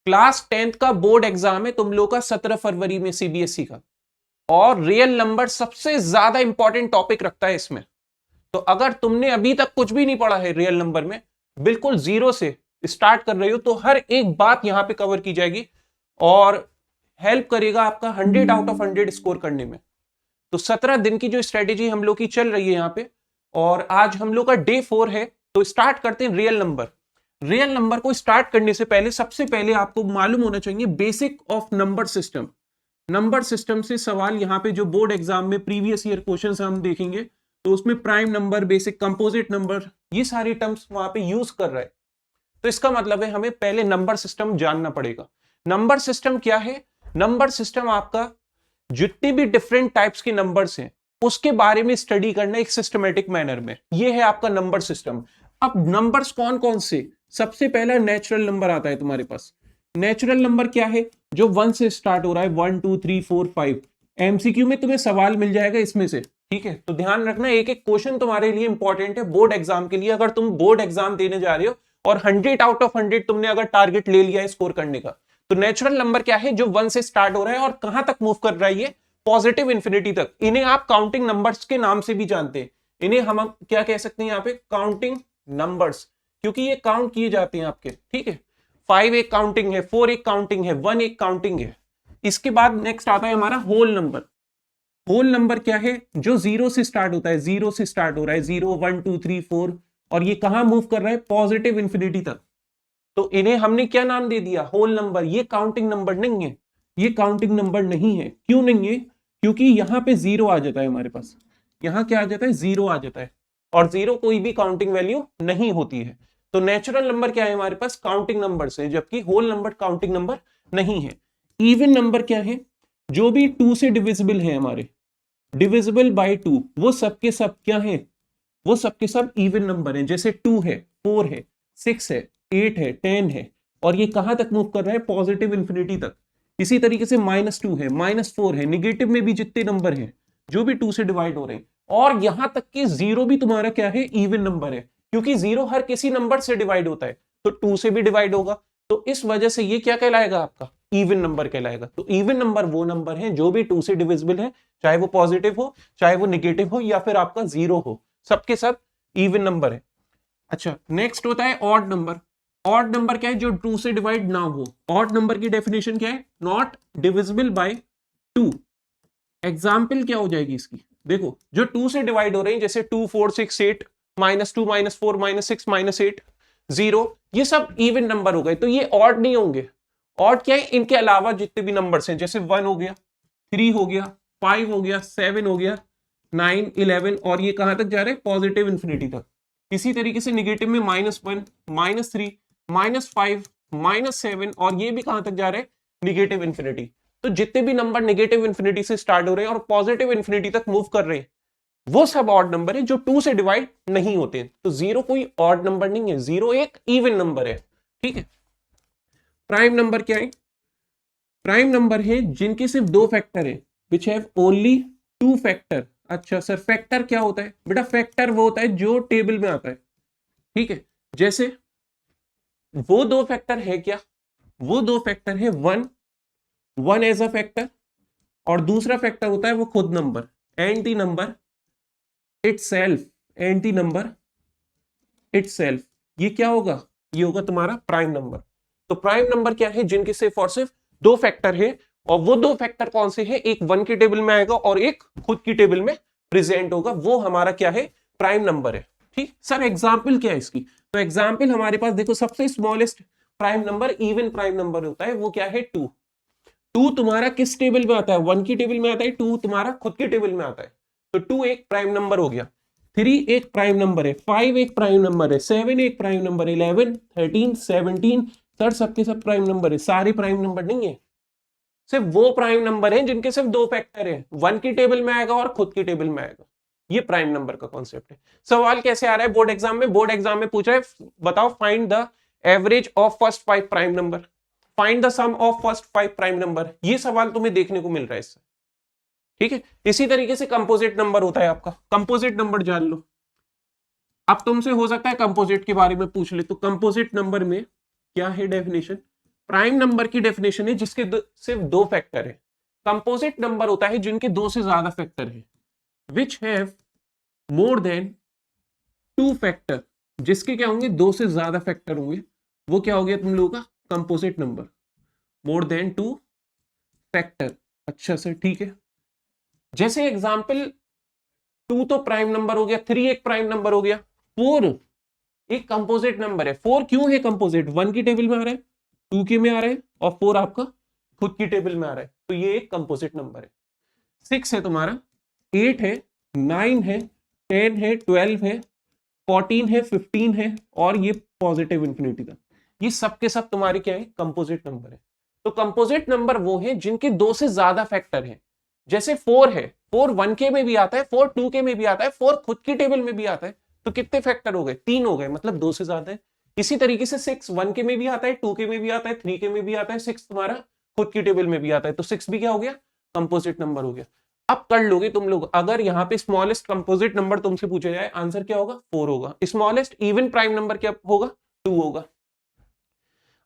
Class 10th का board exam है तुम लोग का 17 फरवरी में सीबीएसई का, और रियल नंबर सबसे ज्यादा इंपॉर्टेंट टॉपिक रखता है इसमें। तो अगर तुमने अभी तक कुछ भी नहीं पढ़ा है रियल नंबर में, बिल्कुल जीरो से स्टार्ट कर रहे हो, तो हर एक बात यहां पे कवर की जाएगी और हेल्प करेगा आपका 100 आउट ऑफ 100 स्कोर करने में। तो 17 दिन की जो स्ट्रेटेजी हम लोग की चल रही है यहाँ पे, और आज हम लोग का डे 4 है। तो स्टार्ट करते हैं रियल नंबर। रियल नंबर को स्टार्ट करने से पहले सबसे पहले आपको मालूम होना चाहिए basic of number system. Number system से सवाल यहाँ पे जो बोर्ड एग्जाम में प्रीवियस ईयर क्वेश्चंस हम देखेंगे, तो उसमें prime number, basic, composite number, ये सारे टर्म्स वहां पे यूज कर रहा है। तो इसका मतलब है हमें पहले नंबर सिस्टम जानना पड़ेगा। नंबर सिस्टम क्या है? नंबर सिस्टम आपका जितने भी डिफरेंट टाइप्स के नंबर्स हैं उसके बारे में स्टडी करना एक सिस्टमेटिक मैनर में, ये है आपका नंबर सिस्टम। अब नंबर्स कौन कौन से? सबसे पहला नेचुरल नंबर आता है तुम्हारे पास। नेचुरल नंबर क्या है? जो 1 से स्टार्ट हो रहा है, 1 2 3 4 5। एमसीक्यू में तुम्हें सवाल मिल जाएगा इसमें से, ठीक है? तो ध्यान रखना, एक एक क्वेश्चन तुम्हारे लिए इंपॉर्टेंट है बोर्ड एग्जाम के लिए। अगर तुम बोर्ड एग्जाम देने जा रहे हो और 100 आउट ऑफ 100 तुमने अगर टारगेट ले लिया है स्कोर करने का, तो नेचुरल नंबर क्या है? जो 1 से स्टार्ट हो रहा है और कहां तक मूव कर रहा है? ये पॉजिटिव इंफिनिटी तक। इन्हें आप काउंटिंग नंबर्स के नाम से भी जानते हैं। इन्हें हम क्या कह सकते हैं यहाँ पे? काउंटिंग नंबर्स, क्योंकि ये काउंट किए जाते हैं आपके, ठीक है? 5 एक काउंटिंग है, 4 एक काउंटिंग है, 1 एक काउंटिंग है। इसके बाद नेक्स्ट आता है हमारा होल नंबर। होल नंबर क्या है? जो 0 से स्टार्ट होता है, 0 से स्टार्ट हो रहा है, 0 1 2 3 4, और ये कहां मूव कर रहा है? पॉजिटिव इंफिनिटी तक। तो इन्हें हमने क्या नाम दे दिया? Whole number. ये काउंटिंग नंबर नहीं है, ये काउंटिंग नंबर नहीं है। क्यों नहीं है? क्योंकि यहां पे 0 आ जाता है हमारे पास। यहां क्या आ जाता है? 0 आ जाता है, और 0 कोई भी काउंटिंग वैल्यू नहीं होती है। तो नेचुरल नंबर क्या है हमारे पास? काउंटिंग नंबर है, जबकि होल नंबर काउंटिंग नंबर नहीं है। इवन नंबर क्या है? जो भी 2 से डिविजिबल है हमारे, डिविजिबल बाय 2, वो सबके सब क्या है? वो सबके सब इवन नंबर है। जैसे 2 है, 4 है, 6 है, 8 है, 10 है, और ये कहां तक मूव कर रहा है? पॉजिटिव इंफिनिटी तक। इसी तरीके से -2 है, -4 है, निगेटिव में भी जितने नंबर हैं जो भी 2 से डिवाइड हो रहे हैं, और यहां तक कि 0 भी तुम्हारा क्या है? इवन नंबर है, क्योंकि 0 हर किसी नंबर से डिवाइड होता है, तो 2 से भी डिवाइड होगा। तो इस वजह से ये क्या कहलाएगा? आपका इवन नंबर कहलाएगा। तो इवन नंबर वो नंबर है जो भी 2 से डिविजिबल है, चाहे वो पॉजिटिव हो, चाहे वो निगेटिव हो, या फिर आपका 0 हो, सबके सब इवन नंबर है। अच्छा, नेक्स्ट होता है ऑड नंबर। ऑड नंबर क्या है? जो 2 से डिवाइड ना हो। ऑड नंबर की डेफिनेशन क्या है? Not divisible by 2। एग्जाम्पल क्या हो जाएगी इसकी? देखो, जो 2 से डिवाइड हो रहे हैं, जैसे 2 4 6 8, -2 -4 -6 -8 0, ये सब इवन नंबर हो गए, तो ये ऑड नहीं होंगे। ऑड क्या है? इनके अलावा जितने भी नंबर्स हैं, जैसे 1 हो गया, 3 हो गया, 5 हो गया, 7 हो गया, 9 11, और ये कहां तक जा रहे हैं? पॉजिटिव इंफिनिटी तक। इसी तरीके से निगेटिव में -1 -3 -5 -7, और ये भी कहां तक जा रहे हैं? Negative infinity. तो जितने भी नंबर नेगेटिव इंफिनिटी से स्टार्ट हो रहे हैं और पॉजिटिव इंफिनिटी तक मूव कर रहे हैं, वो सब ऑड नंबर है जो 2 से डिवाइड नहीं होते। तो 0 कोई ऑड नंबर नहीं है, 0 एक इवन नंबर है, ठीक है? प्राइम नंबर क्या है? प्राइम नंबर है जिनके सिर्फ 2 फैक्टर है, विच हैव ओनली 2 फैक्टर। अच्छा सर, फैक्टर क्या होता है? बेटा फैक्टर वो होता है जो टेबल में आता है, ठीक है? जैसे वो 2 फैक्टर है क्या? वो 2 फैक्टर है 1 एज अ फैक्टर, और दूसरा फैक्टर होता है वो खुद number, and the number itself, and the number itself. ये क्या होगा? ये होगा तुम्हारा प्राइम नंबर। तो प्राइम नंबर क्या है? जिनके सिर्फ और सिर्फ 2 फैक्टर है, और वो 2 फैक्टर कौन से हैं? एक 1 की टेबल में आएगा और एक खुद की टेबल में प्रेजेंट होगा, वो हमारा क्या है? प्राइम नंबर है, ठीक? सर एग्जाम्पल क्या है इसकी? तो एग्जाम्पल हमारे पास देखो, सबसे smallest prime number, even prime number होता है, वो क्या है? 2। 2 तुम्हारा किस टेबल में आता है? 1 की टेबल में आता है, 2 तुम्हारा खुद की टेबल में आता है, तो 2 एक प्राइम नंबर हो गया। 3 एक प्राइम नंबर है, 5 एक प्राइम नंबर है, 7 एक प्राइम नंबर, 11 13 17, सर सबके सब प्राइम नंबर है। सारे प्राइम नंबर नहीं है, सिर्फ वो प्राइम नंबर है जिनके सिर्फ 2 फैक्टर है, 1 की टेबल में आएगा और खुद की टेबल में आएगा। ये प्राइम नंबर का कॉन्सेप्ट है। सवाल कैसे आ रहा है बोर्ड एग्जाम में? बोर्ड एग्जाम में पूछ रहा है, बताओ find the average of first 5 prime number, find the sum of first 5 prime number. ये सवाल तुम्हें देखने को मिल रहा है इससे, ठीक है? इसी तरीके से कंपोजिट नंबर होता है आपका। कंपोजिट नंबर जान लो। अब तुमसे हो सकता है कंपोजिट के बारे में पूछ ले, तो कंपोजिट नंबर में क्या है डेफिनेशन? प्राइम नंबर की डेफिनेशन है जिसके सिर्फ दो फैक्टर है। कंपोजिट नंबर होता है जिनके दो से ज्यादा फैक्टर है, which have more than two factor, जिसके क्या होंगे, दो से ज्यादा फैक्टर होंगे, वो क्या हो गया तुम लोगों का composite number, more than two factor. अच्छा सर ठीक है, जैसे एग्जांपल 2 तो प्राइम नंबर हो गया, 3 एक प्राइम नंबर हो गया, 4 एक कंपोजिट नंबर है। 4 क्यों है कंपोजिट? 1 की टेबल में आ रहा है, 2 के में आ रहा है और 4 आपका खुद की टेबल में आ रहा है, तो ये एक कंपोजिट नंबर है। 6 है तुम्हारा, 8 है, 9 है, 10 है, 12 है, 14 है, 15 है और ये पॉजिटिव इंफिनिटी तक, ये सब के सब तुम्हारे क्या है, कंपोजिट नंबर है। तो कंपोजिट नंबर वो है जिनके दो से ज्यादा फैक्टर है। जैसे 4 है, 4 1 के में भी आता है, 4 2 के में भी आता है, 4 खुद की टेबल में भी आता है, तो कितने फैक्टर हो गए, 3 हो गए, मतलब दो से ज्यादा है। इसी तरीके से 6 1 के में भी आता है, 2 के में भी आता है, 3 के में भी आता है, 6 तुम्हारा खुद की टेबल में भी आता है, तो 6 भी क्या हो गया, कंपोजिट नंबर हो गया। अब कर लोगे तुम लोग, अगर यहाँ पे स्मॉलेस्ट कंपोजिट नंबर तुमसे पूछा जाए, आंसर क्या होगा, 4 होगा। स्मॉलेस्ट इवन प्राइम नंबर क्या होगा, 2 होगा।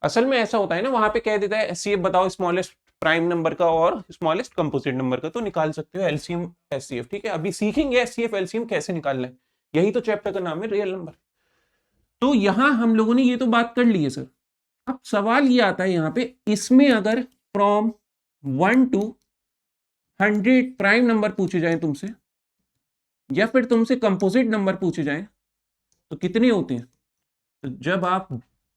असल में ऐसा होता है ना, वहां पे कह देता है एचसीएफ बताओ स्मॉलेस्ट प्राइम नंबर का और स्मॉलेस्ट कंपोजिट नंबर का, तो निकाल सकते हो एलसीएम एचसीएफ। ठीक है, अभी सीखेंगे एचसीएफ एलसीएम कैसे निकालना है, यही तो चैप्टर का नाम है, रियल नंबर। तो यहां हम लोगों ने ये तो बात कर ली है सर। अब सवाल ये आता है यहाँ पे, इसमें अगर फ्रॉम 1 to 100 प्राइम नंबर पूछे जाए तुमसे, या फिर तुमसे कंपोजिट नंबर पूछे जाए, तो कितने होते हैं? तो जब आप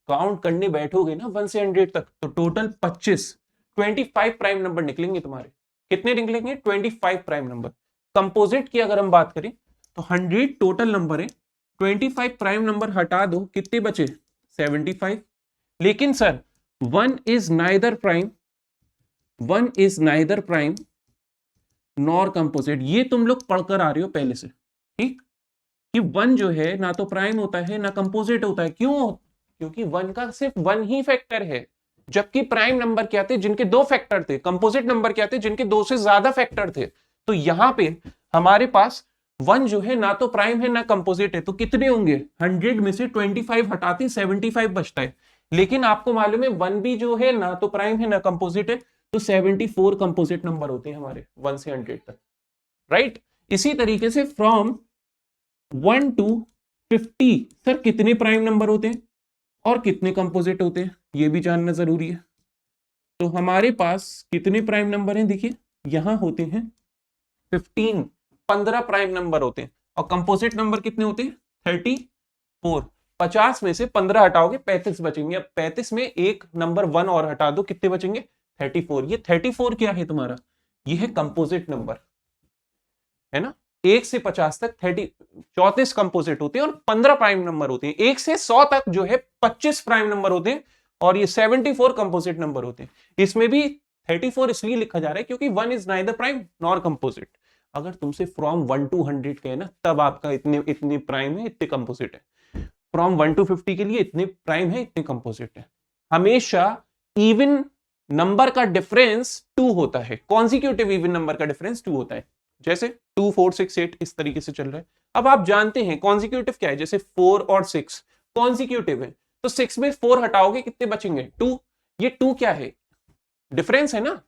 काउंट करने बैठोगे ना 1 से 100 तक, तो टोटल 25 प्राइम नंबर निकलेंगे तुम्हारे। कितने निकलेंगे? 25 प्राइम नंबर। कंपोजिट की अगर हम बात करें तो 100 टोटल नंबर है, 25 प्राइम नंबर हटा दो, कितने बचे? 75। लेकिन sir 1 is neither prime, 1 is neither prime nor composite, ये तुम लोग पढ़कर आ रहे हो पहले से, ठीक, कि 1 जो है ना तो प्राइम होता है ना कंपोजिट होता है। क्यों? क्योंकि 1 का सिर्फ 1 ही फैक्टर है, जबकि प्राइम नंबर क्या थे, जिनके दो फैक्टर थे, कंपोजिट नंबर क्या थे, जिनके दो से ज्यादा फैक्टर थे। तो यहां पे हमारे पास 1 जो है ना तो प्राइम है ना कंपोजिट है, तो कितने होंगे? 100 में से 25 हटाते 75 बचता है। लेकिन आपको मालूम है 1 भी जो है ना तो प्राइम है ना कंपोजिट है, तो 74 कंपोजिट नंबर होते हैं हमारे 1 से 100 तक, राइट। इसी तरीके से फ्रॉम 1 to 50 सर कितने प्राइम नंबर होते हैं और कितने कंपोजिट होते हैं, ये भी जानना जरूरी है। तो हमारे पास कितने प्राइम नंबर हैं? देखिए यहां होते हैं 15 प्राइम नंबर होते हैं, और कंपोजिट नंबर कितने होते हैं? 34। 50 में से 15 हटाओगे 35 बचेंगे। अब 35 में एक नंबर 1 और हटा दो, कितने बचेंगे? 34। ये 34 क्या है तुम्हारा? ये है कंपोजिट नंबर, है ना। 1 से 50 तक 34 कंपोजिट होते हैं और 15 प्राइम नंबर होते हैं। 1 से 100 तक जो है 25 प्राइम नंबर होते हैं और ये 74 कंपोजिट नंबर होते हैं। इसमें भी 34 इसलिए लिखा जा रहा है क्योंकि 1 is neither prime nor composite. अगर तुमसे फ्रॉम 1 to 100 कहे ना, तब आपका इतने इतने प्राइम है, इतने कंपोजिट है। फ्रॉम 1 to 50 के लिए इतने प्राइम है, इतने कंपोजिट है। हमेशा इवन नंबर का डिफरेंस 2 होता है, कॉन्जिक्यूटिव इवन नंबर का डिफरेंस 2 होता है। जैसे 2 4 6 8 इस तरीके से चल रहा है। अब आप जानते हैं कॉन्जिक्यूटिव क्या है, जैसे 4 और 6 कॉन्जिक्यूटिव है, तो 6 में 4 हटाओगे कितने बचेंगे? 2। ये 2 क्या है? डिफरेंस है ना।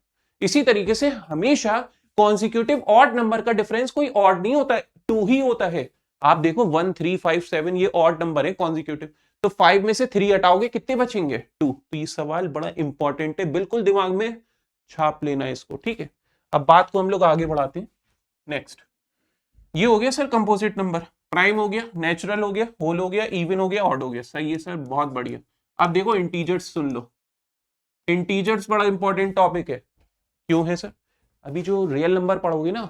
इसी तरीके से हमेशा कॉन्जिक्यूटिव ऑड नंबर का डिफरेंस कोई ऑड नहीं होता है, 2 ही होता है। आप देखो 1 3 5 7 ये ऑड नंबर है कॉन्जिक्यूटिव, तो 5 में से 3 हटाओगे कितने बचेंगे? 2। तो ये सवाल बड़ा इंपॉर्टेंट है, बिल्कुल दिमाग में छाप लेना है इसको, ठीक है। अब बात को हम लोग आगे बढ़ाते हैं। नेक्स्ट, ये हो गया सर कंपोजिट नंबर, प्राइम हो गया, नेचुरल हो गया, होल हो गया, इवन हो गया, ऑड हो गया। सही है सर, बहुत बढ़िया। अब देखो इंटीजर्स सुन लो, इंटीजर्स बड़ा इंपॉर्टेंट टॉपिक है। क्यों है सर? अभी जो रियल नंबर पढ़ोगे ना,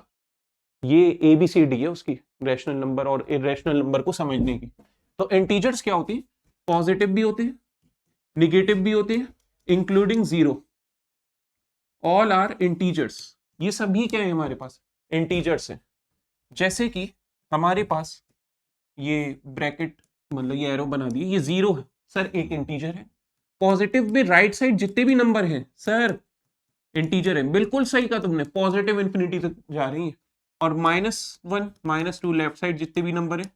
ये ABCD है उसकी, रैशनल नंबर और इरेशनल नंबर को समझने की। तो इंटीजर्स क्या होती है? पॉजिटिव भी होते हैं, निगेटिव भी होते हैं, इंक्लूडिंग 0, ऑल आर इंटीजर्स। ये सभी क्या है हमारे पास? इंटीजर्स है। जैसे कि हमारे पास ये ब्रैकेट, मतलब ये एरो बना दिए, ये 0 है सर, एक इंटीजर है। पॉजिटिव में राइट साइड जितने भी नंबर हैं सर इंटीजर है, बिल्कुल सही कहा तुमने, पॉजिटिव इंफिनिटी तक जा रही है। और -1 -2 लेफ्ट साइड जितने भी नंबर है,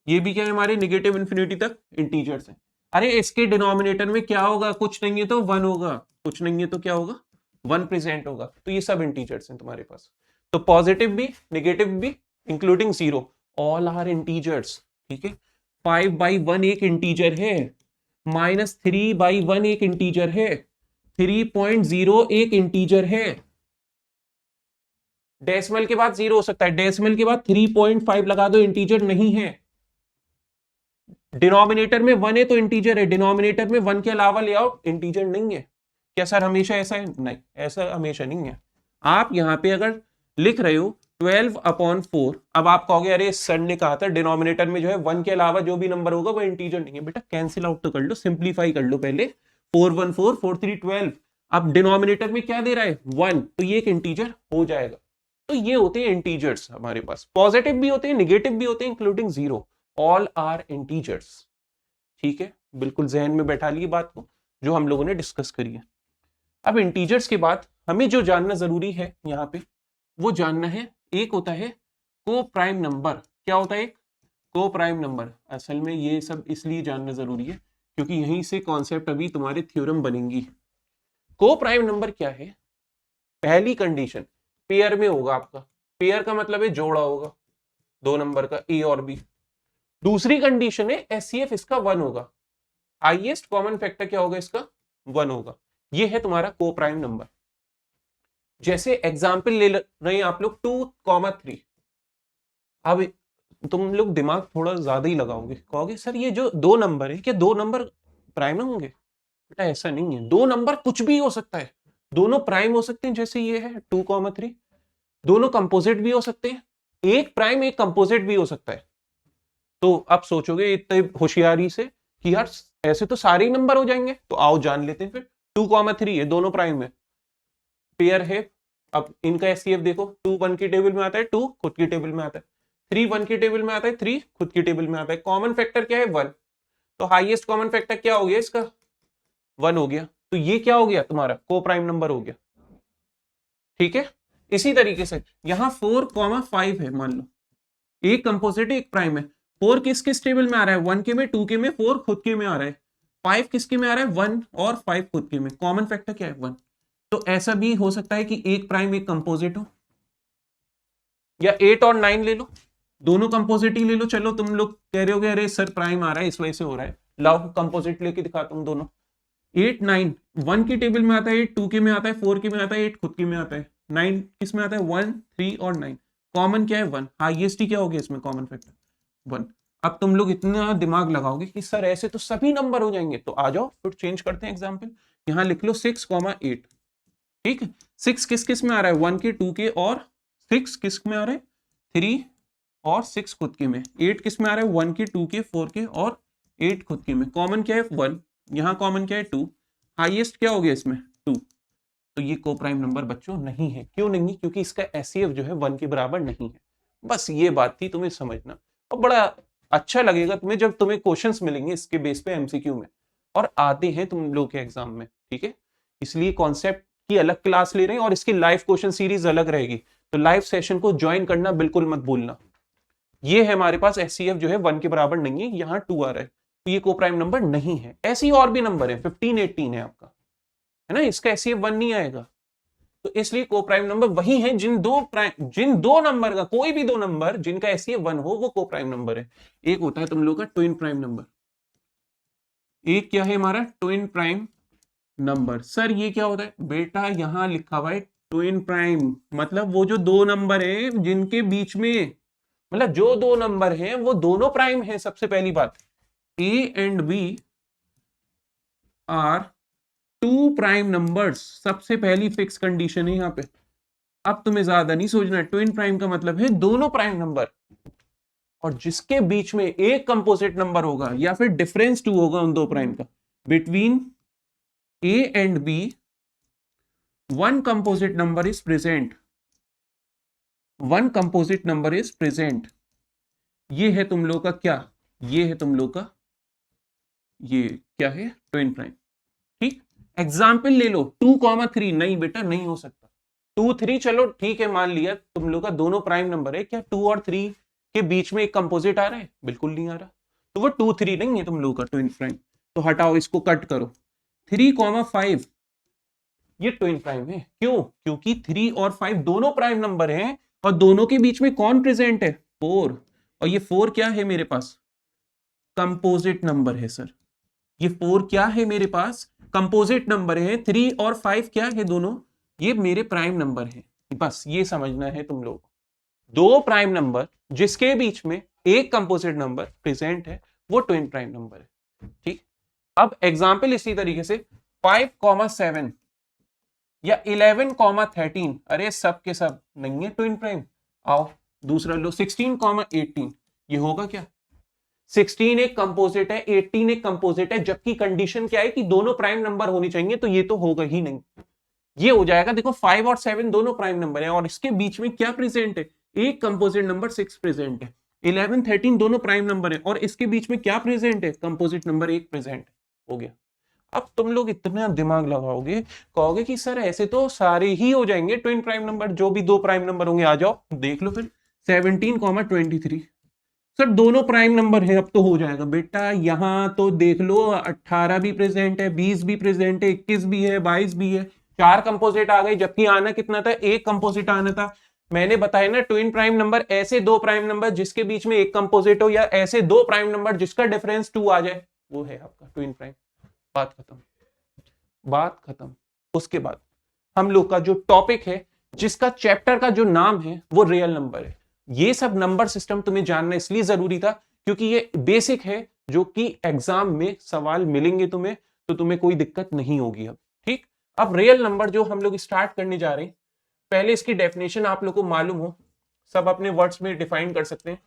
ये भी क्या है हमारे? नेगेटिव इंफिनिटी तक इंटीजर्स है। अरे इसके डिनोमिनेटर में क्या होगा, कुछ नहीं है तो 1 होगा, कुछ नहीं है तो क्या होगा, 1 प्रेजेंट होगा। तो ये सब इंटीजर्स हैं तुम्हारे पास। तो पॉजिटिव भी नेगेटिव भी इंक्लूडिंग 0 ऑल आर इंटीजर्स। ठीक है, 5/1 एक इंटीजर है, -3/1 एक इंटीजर है, 3.0 एक इंटीजर है। डेसिमल के बाद 0 हो सकता है, डेसिमल के बाद 3.5 लगा दो, इंटीजर नहीं है। डिनोमिनेटर में 1 है तो इंटीजर है, डिनोमिनेटर में 1 के अलावा ले आओ, इंटीजर नहीं है। क्या सर हमेशा ऐसा है? नहीं, ऐसा हमेशा नहीं है। आप यहां पे अगर लिख रहे हो 12/4, अब आप कहोगे अरे सर ने कहा था डिनोमिनेटर में जो है 1 के अलावा जो भी नंबर होगा वो इंटीजर नहीं है। बेटा कैंसिल आउट तो कर लो, सिंप्लीफाई कर लो पहले। 4 1 4 4 3 12। अब डिनोमिनेटर में क्या दे रहा है, 1, तो ये एक इंटीजर हो जाएगा। तो ये होते हैं इंटीजर्स हमारे पास, पॉजिटिव भी होते हैं, नेगेटिव भी होते हैं, इंक्लूडिंग 0, ऑल आर इंटीजर्स। ठीक है, बिल्कुल जहन में बैठा ली बात को जो हम लोगों ने डिस्कस करी है। अब इंटीजर्स के बाद हमें जो जानना जरूरी है यहाँ पे, वो जानना है, एक होता है को प्राइम नंबर। क्या होता है? को प्राइम नंबर। असल में ये सब इसलिए जानना जरूरी है क्योंकि यहीं से कॉन्सेप्ट अभी तुम्हारे थ्योरम बनेंगी। को प्राइम नंबर क्या है? पहली कंडीशन, पेयर में होगा आपका। पेयर का मतलब है जोड़ा होगा दो नंबर का, ए और बी। दूसरी कंडीशन है एचसीएफ इसका 1 होगा। हाईएस्ट कॉमन फैक्टर क्या होगा इसका? 1 होगा। ये है तुम्हारा को प्राइम नंबर। जैसे एग्जाम्पल ले रहे हैं आप लोग 2,3। अब तुम लोग दिमाग थोड़ा ज्यादा ही लगाओगे, कहोगे सर ये जो दो नंबर है क्या दो नंबर प्राइम होंगे? बेटा ऐसा नहीं है, दो नंबर कुछ भी हो सकता है, दोनों प्राइम हो सकते हैं। जैसे ये है 2,3, दोनों कंपोजिट भी हो सकते हैं, एक प्राइम एक कंपोजिट भी हो सकता है। तो आप सोचोगे इतने होशियारी से कि यार ऐसे तो सारे ही नंबर हो जाएंगे, तो आओ जान लेते हैं फिर। 2,3 है, दोनों प्राइम है, पेयर है। अब इनका एचसीएफ देखो, 2 1 की टेबल में आता है, 2 खुद की टेबल में आता है, 3 1 की टेबल में आता है, 3 खुद की टेबल में आता है। कॉमन फैक्टर क्या है? 1। तो हाईएस्ट कॉमन फैक्टर क्या हो गया इसका? 1 हो गया। तो ये क्या हो गया तुम्हारा? को प्राइम नंबर हो गया। ठीक है, इसी तरीके से यहां 4,5 है, मान लो एक कंपोजिट एक प्राइम है। 4 किस किस टेबल में आ रहा है? 1 के में, 2 के में, 4 खुद के में आ रहा है, 5 किसके में आ रहा है? 1 और 5 खुद के में। कॉमन फैक्टर क्या है? 1। तो ऐसा भी हो सकता है कि एक प्राइम एक कंपोजिट हो, या 8 और 9 ले लो, दोनों कंपोजिट ही ले लो। चलो तुम लोग कह रहे हो अरे सर प्राइम आ रहा है इस वजह से हो रहा है, लाओ कंपोजिट लेके दिखाता हूं दोनों। 8 9 1 की टेबल में आता है, 8 2 के में आता है, 4 के में आता है, 8 खुद के में आता है, 9 किस में आता है? 1 3 और 9। कॉमन क्या है? 1। हाईएस्ट ही क्या हो गया इसमें कॉमन फैक्टर? 1। अब तुम लोग इतना दिमाग लगाओगे कि सर ऐसे तो सभी नंबर हो जाएंगे, तो आ जाओ फिर चेंज करते हैं एग्जाम्पल। यहां लिख लो 6,8। ठीक है, 6 किस किस में आ रहा है? 1 के, 2 के, और 6 किस में आ रहा है? 3 और 6 खुद के में। 8 किस में आ रहा है? 1 के, 2 के, 4 के और 8 खुद के में। कॉमन क्या है? 1। यहाँ कॉमन क्या है? 2। हाईएस्ट क्या हो गया इसमें? 2। तो ये को प्राइम नंबर बच्चों नहीं है। क्यों नहीं? क्योंकि इसका एचसीएफ जो है 1 के बराबर नहीं है। बस ये बात थी तुम्हें समझना, और बड़ा अच्छा लगेगा तुम्हें जब तुम्हें क्वेश्चंस मिलेंगे इसके बेस पे एमसीक्यू में, और आते हैं तुम लोग के एग्जाम में। ठीक है, इसलिए कॉन्सेप्ट की अलग क्लास ले रहे हैं और इसकी लाइव क्वेश्चन सीरीज अलग रहेगी, तो लाइव सेशन को ज्वाइन करना बिल्कुल मत भूलना। ये है हमारे पास एचसीएफ जो है 1 के बराबर नहीं है, यहाँ 2 आ रहा है, तो ये को प्राइम नंबर नहीं है। ऐसे ही और भी नंबर है, 15 18 है आपका, है ना, इसका एचसीएफ 1 नहीं आएगा। तो इसलिए को प्राइम नंबर वही है जिन दो नंबर का, कोई भी दो नंबर जिनका एचसीएफ 1 हो वो को प्राइम नंबर है। एक होता है तुम लोग का ट्विन प्राइम नंबर। एक क्या है हमारा? Twin prime number. सर ये क्या होता है? बेटा यहां लिखा हुआ है ट्विन प्राइम, मतलब वो जो दो नंबर है जिनके बीच में, मतलब जो दो नंबर हैं वो दोनों प्राइम हैं। सबसे पहली बात, A and B are 2 prime numbers, सबसे पहली फिक्स कंडीशन है यहां पे। अब तुम्हें ज्यादा नहीं सोचना, ट्विन प्राइम का मतलब है दोनों प्राइम नंबर, और जिसके बीच में एक कंपोजिट नंबर होगा या फिर डिफरेंस 2 होगा उन दो प्राइम का, between A and B 1 composite number is present, 1 composite number is present. ये है तुम लोग का क्या? ये है तुम लोग का, ये क्या है? Twin prime. ठीक, एग्जाम्पल ले लो 2,3। नहीं बेटा नहीं हो सकता। 2 3 चलो ठीक है, मान लिया तुम लोग का दोनों प्राइम नंबर है, क्या 2 और 3 के बीच में एक कंपोजिट आ रहा है? बिल्कुल नहीं आ रहा, तो वो 2 3 नहीं है तुम लोग का ट्विन प्राइम। तो हटाओ, इसको कट करो। 3,5 ये ट्विन प्राइम है। क्यों? क्योंकि 3 और 5 दोनों प्राइम नंबर हैं और दोनों के बीच में कौन प्रेजेंट है? 4। और ये 4 क्या है मेरे पास? कंपोजिट नंबर है सर। ये 4 क्या है मेरे पास? कंपोजिट नंबर है। 3 और 5 क्या है? दोनों ये मेरे प्राइम नंबर है। बस ये समझना है तुम लोग। दो प्राइम नंबर जिसके बीच में एक कंपोजिट नंबर प्रेजेंट है वो ट्विन प्राइम नंबर है। ठीक, अब एग्जाम्पल इसी तरीके से 5,7 या 11,13, अरे सब के सब नहीं है ट्विन प्राइम। आओ दूसरा लो, 16,18, ये होगा क्या? 16 एक कंपोजिट है, 18 एक कंपोजिट है, जबकि कंडीशन क्या है कि दोनों प्राइम नंबर होनी चाहिए, तो ये तो होगा ही नहीं। ये हो जाएगा, देखो 5 और 7 दोनों प्राइम नंबर है और इसके बीच में क्या प्रेजेंट है? एक कंपोजिट नंबर 6 प्रेजेंट है। 11 13 दोनों प्राइम नंबर है और इसके बीच में क्या प्रेजेंट है? Composite number 1 present. हो गया। अब तुम लोग इतना दिमाग लगाओगे, कहोगे कि सर ऐसे तो सारे ही हो जाएंगे ट्विन प्राइम नंबर, जो भी दो प्राइम नंबर होंगे। आ जाओ देख लो फिर, 17,23 सर दोनों प्राइम नंबर है, अब तो हो जाएगा बेटा। यहां तो देख लो, 18 भी प्रेजेंट है, 20 भी प्रेजेंट है, 21 भी है, 22 भी है। 4 कंपोजिट आ गए, जबकि आना कितना था? एक कंपोजिट आना था। मैंने बताया ना, ट्विन प्राइम नंबर ऐसे दो प्राइम नंबर जिसके बीच में एक कंपोजिट हो, या ऐसे दो प्राइम नंबर जिसका डिफरेंस 2 आ जाए, वो है आपका ट्विन प्राइम। बात खत्म, बात खत्म। उसके बाद हम लोग का जो टॉपिक है, जिसका चैप्टर का जो नाम है वो रियल नंबर है। ये सब नंबर सिस्टम तुम्हें जानना इसलिए जरूरी था क्योंकि ये बेसिक है, जो कि एग्जाम में सवाल मिलेंगे तुम्हें, तो तुम्हें कोई दिक्कत नहीं होगी। अब ठीक, अब रियल नंबर जो हम लोग स्टार्ट करने जा रहे हैं, पहले इसकी डेफिनेशन आप लोग को मालूम हो, सब अपने वर्ड्स में डिफाइन कर सकते हैं।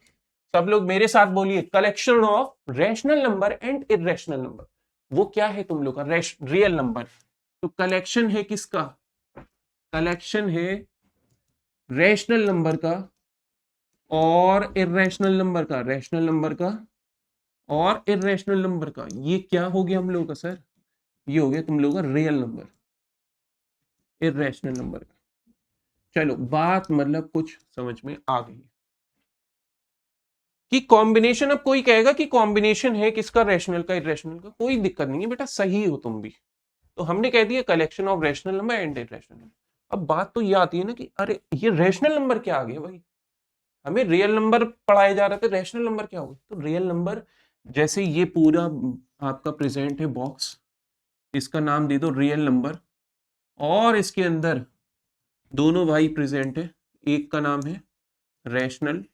सब लोग मेरे साथ बोलिए, collection of rational number and irrational number. वो क्या है तुम लोग का? Real number. तो कलेक्शन है किसका? कलेक्शन है रैशनल नंबर का और इरेशनल नंबर का, रैशनल नंबर का और इरेशनल नंबर का। ये क्या हो गया हम लोगों का सर? ये हो गया तुम लोगों का रियल नंबर, इरेशनल नंबर का। चलो बात मतलब कुछ समझ में आ गई कि कॉम्बिनेशन, अब कोई कहेगा कि कॉम्बिनेशन है किसका? रैशनल का इरेशनल का। कोई दिक्कत नहीं है बेटा, सही हो तुम भी। तो हमने कह दिया collection of rational number and irrational number. अब बात तो ये आती है ना कि अरे ये रैशनल नंबर क्या आ गया भाई? हमें रियल नंबर पढ़ाए जा रहे थे, रैशनल नंबर क्या होगा? तो रियल नंबर, जैसे ये पूरा आपका प्रेजेंट है बॉक्स, इसका नाम दे दो रियल नंबर, और इसके अंदर दोनों भाई प्रेजेंट है। एक का नाम है रैशनल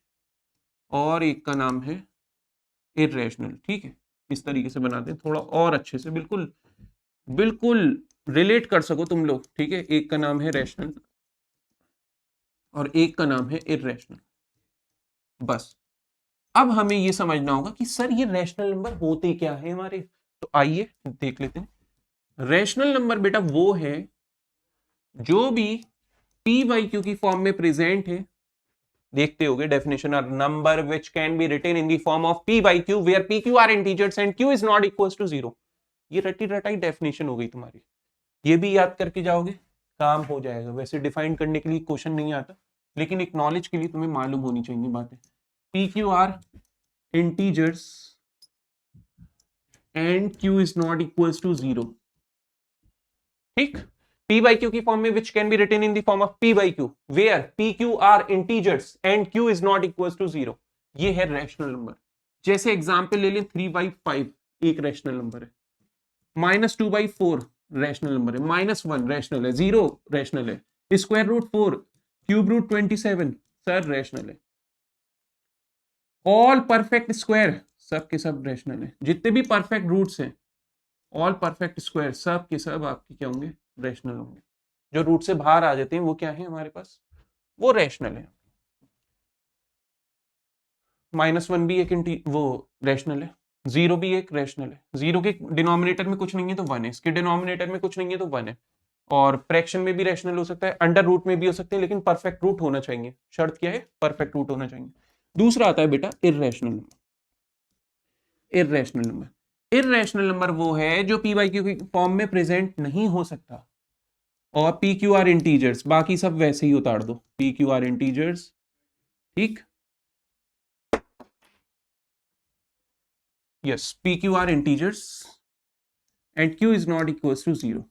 और एक का नाम है इरेशनल। ठीक है, इस तरीके से बनाते हैं थोड़ा और अच्छे से, बिल्कुल बिल्कुल रिलेट कर सको तुम लोग। ठीक है, एक का नाम है रैशनल और एक का नाम है इरेशनल। बस अब हमें ये समझना होगा कि सर ये रैशनल नंबर होते क्या है हमारे। तो आइए देख लेते हैं। रैशनल नंबर बेटा वो है जो भी पी बाई क्यू की फॉर्म में प्रेजेंट है। देखते होगे definition, are number which can be written in the form of p by q where p q are integers and q is not equals to 0। ये रटी रटाई डेफिनेशन हो गई तुम्हारी, ये भी याद करके जाओगे, काम हो जाएगा। वैसे डिफाइन करने के लिए क्वेश्चन नहीं आता, लेकिन एक नॉलेज के लिए तुम्हें मालूम होनी चाहिए बातें। p q are integers and q is not equals to 0। ठीक, p by q की फॉर्म में which can be written in the form of p by q where p q are integers and q is not equals to 0। ये है rational number. जैसे example ले लें, 3/5 एक rational number है, -2/4 rational number है, -1 रैशनल है, 0 रैशनल है, स्क्वायर रूट 4, क्यूब रूट 27 सर रैशनल है, ऑल परफेक्ट स्क्वायर सब के सब रैशनल है, जितने भी परफेक्ट रूट्स हैं, ऑल परफेक्ट स्क्वायर सब के सब आपके क्या होंगे? रैशनल होंगे। जो रूट से बाहर आ जाते हैं वो क्या है हमारे पास? वो रैशनल है। -1 भी एक वो रैशनल है, 0 भी एक रैशनल है। 0 के डिनोमिनेटर में कुछ नहीं है तो 1 है, इसके डिनोमिनेटर में कुछ नहीं है तो 1 है। और फ्रैक्शन में भी रैशनल हो सकता है, अंडर रूट में भी हो सकते हैं, लेकिन परफेक्ट रूट होना चाहिए। शर्त क्या है? परफेक्ट रूट होना चाहिए। दूसरा आता है बेटा irrational number. Irrational number, irrational number वो है जो p बाई क्यू की फॉर्म में प्रेजेंट नहीं हो सकता, और पी क्यू आर इंटीजर्स, बाकी सब वैसे ही उतार दो, पी क्यू आर इंटीजर्स। ठीक, yes, p q are integers and q is not equal to 0।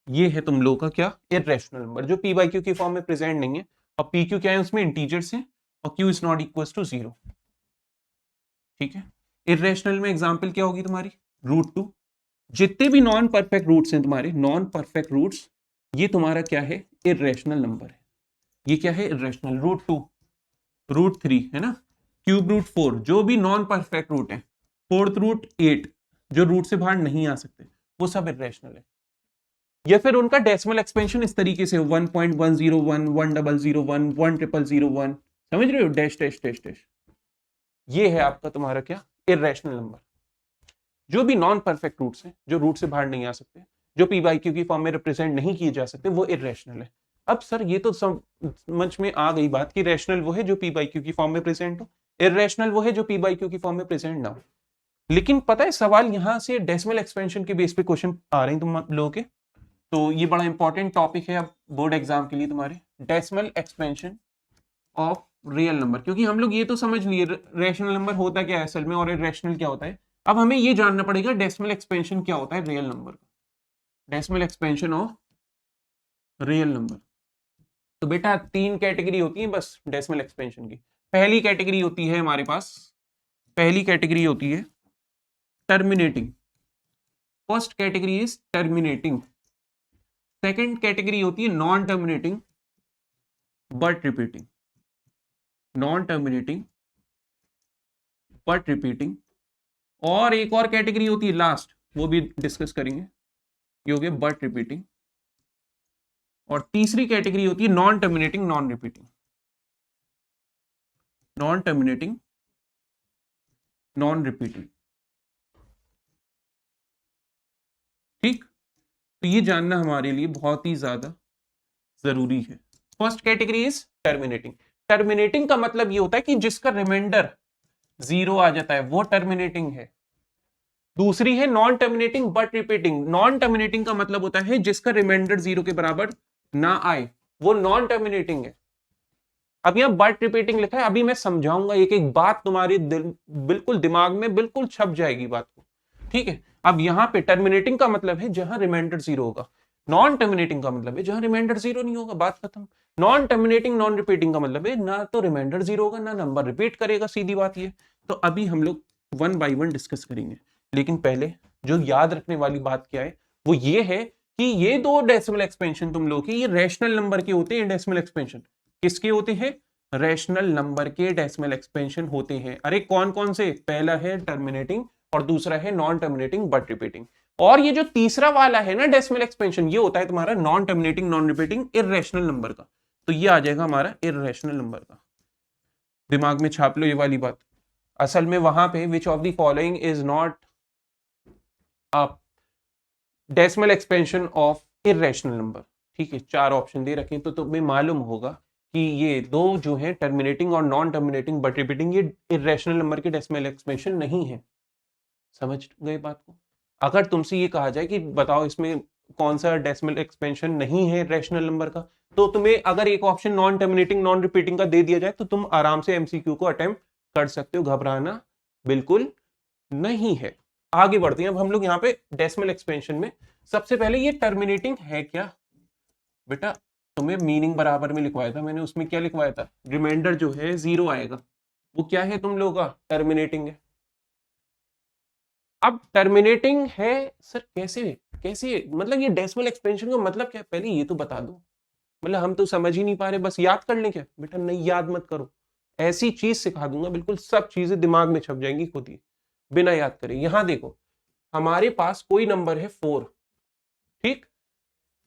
ये है तुम लोग का क्या, इर्रेशनल नंबर, जो पी बाई क्यू की फॉर्म में प्रेजेंट नहीं है, और पी क्यू क्या है उसमें इंटीजर्स है, और Q is not equal to 0। ठीक है, इर्रेशनल में एग्जांपल क्या होगी तुम्हारी, √2। जितने भी नॉन परफेक्ट रूट्स हैं तुम्हारे, नॉन परफेक्ट रूट्स, ये तुम्हारा क्या है, इर्रेशनल नंबर है। ये क्या है, इर्रेशनल। √2, √3 है ना, क्यूब √4, जो भी नॉन परफेक्ट रूट है, फोर्थ रूट 8, जो रूट से बाहर नहीं आ सकते, वो सब इर्रेशनल है। या फिर उनका डेसिमल एक्सपेंशन इस तरीके से 1.101, 1001, 10001, समझ रहे हो, डैश डैश डैश डैश। ये है आपका तुम्हारा क्या, इर्रेशनल नंबर। जो भी नॉन परफेक्ट रूट्स हैं, जो रूट से बाहर नहीं आ सकते, जो पी बाई क्यू की फॉर्म में रिप्रेजेंट नहीं किए जा सकते, वो इर्रेशनल है। अब सर ये तो समझ में आ गई बात कि रैशनल वो है जो पी बाई क्यू की फॉर्म में प्रेजेंट हो, इर्रेशनल वो है जो पी बाई क्यू की फॉर्म में प्रेजेंट ना हो। लेकिन पता है सवाल यहां से डेसिमल एक्सपेंशन के बेस पे क्वेश्चन आ रहे हैं तुम लोगों के, तो ये बड़ा इंपॉर्टेंट टॉपिक है अब बोर्ड एग्जाम के लिए तुम्हारे, decimal expansion of real number. क्योंकि हम लोग ये तो समझ लिए रैशनल नंबर होता क्या है असल में और इर्रेशनल क्या होता है, अब हमें ये जानना पड़ेगा डेसिमल एक्सपेंशन क्या होता है रियल नंबर का, decimal expansion of real number. तो बेटा 3 कैटेगरी होती है बस डेसिमल एक्सपेंशन की। पहली कैटेगरी होती है हमारे पास, पहली कैटेगरी होती है terminating, first category is terminating. Second category होती है non terminating but repeating, non terminating but repeating. और एक और कैटेगरी होती है लास्ट, वो भी डिस्कस करेंगे, ये हो गया बट रिपीटिंग। और तीसरी कैटेगरी होती है non terminating non repeating, non terminating non repeating. ठीक, तो ये जानना हमारे लिए बहुत ही ज्यादा जरूरी है। First category is terminating. Terminating का मतलब ये होता है कि जिसका रिमाइंडर 0 आ जाता है वो टर्मिनेटिंग है। दूसरी है non terminating but repeating. Non terminating का मतलब होता है जिसका रिमाइंडर 0 के बराबर ना आए, वो नॉन टर्मिनेटिंग है। अब यहां बट रिपीटिंग लिखा है, अभी मैं समझाऊंगा एक एक बात, तुम्हारी बिल्कुल दिमाग में बिल्कुल छप जाएगी बात को। ठीक है, अब यहां पे टर्मिनेटिंग का मतलब है जहां रिमाइंडर 0 होगा, नॉन टर्मिनेटिंग का मतलब है जहां रिमाइंडर 0 नहीं होगा, बात खत्म। नॉन टर्मिनेटिंग नॉन रिपीटिंग का मतलब है ना तो रिमाइंडर 0 होगा ना नंबर रिपीट करेगा, सीधी बात ये। तो अभी हम लोग 1 बाई 1 डिस्कस करेंगे, लेकिन पहले जो याद रखने वाली बात क्या है वो ये है कि ये दो डेसिमल एक्सपेंशन तुम लोग के ये रैशनल नंबर के होते हैं। डेसिमल एक्सपेंशन किसके होते हैं, रैशनल नंबर के डेसिमल एक्सपेंशन होते हैं। अरे कौन कौन से, पहला है टर्मिनेटिंग और दूसरा है नॉन टर्मिनेटिंग बट रिपीटिंग। और ये जो तीसरा वाला है ना डेसिमल एक्सपेंशन, ये होता है तुम्हारा non terminating non repeating irrational number का। तो ये आ जाएगा हमारा इर्रेशनल नंबर का, दिमाग में छाप लो ये वाली बात। असल में वहां पे which of the following is not a decimal expansion of irrational number. ठीक है, 4 ऑप्शन दे रखे तो तुम्हें मालूम होगा कि ये दो जो है टर्मिनेटिंग और नॉन टर्मिनेटिंग बट रिपीटिंग, ये इर्रेशनल नंबर के डेसिमल एक्सपेंशन नहीं है। समझ गए बात को। अगर तुमसे ये कहा जाए कि बताओ इसमें कौन सा डेसिमल एक्सपेंशन नहीं है रैशनल नंबर का, तो तुम्हें अगर एक option non terminating non repeating का दे दिया जाए तो तुम आराम से एमसीक्यू को अटेम्प्ट कर सकते हो, घबराना बिल्कुल नहीं है। आगे बढ़ते हैं अब हम लोग यहाँ पे डेसिमल एक्सपेंशन में। सबसे पहले ये टर्मिनेटिंग है क्या बेटा, तुम्हें मीनिंग बराबर में लिखवाया था मैंने, उसमें क्या लिखवाया था, रिमाइंडर जो है 0 आएगा, वो क्या है तुम लोगों का, टर्मिनेटिंग है। अब टर्मिनेटिंग है सर कैसे, कैसे मतलब ये डेसिमल एक्सपेंशन का मतलब क्या है, पहले ये तो बता दो। मतलब हम तो समझ ही नहीं पा रहे, बस याद कर लें क्या बेटा, नहीं याद मत करो, ऐसी चीज सिखा दूंगा बिल्कुल सब चीजें दिमाग में छप जाएंगी खुद ही बिना याद करे। यहां देखो हमारे पास कोई नंबर है 4, ठीक,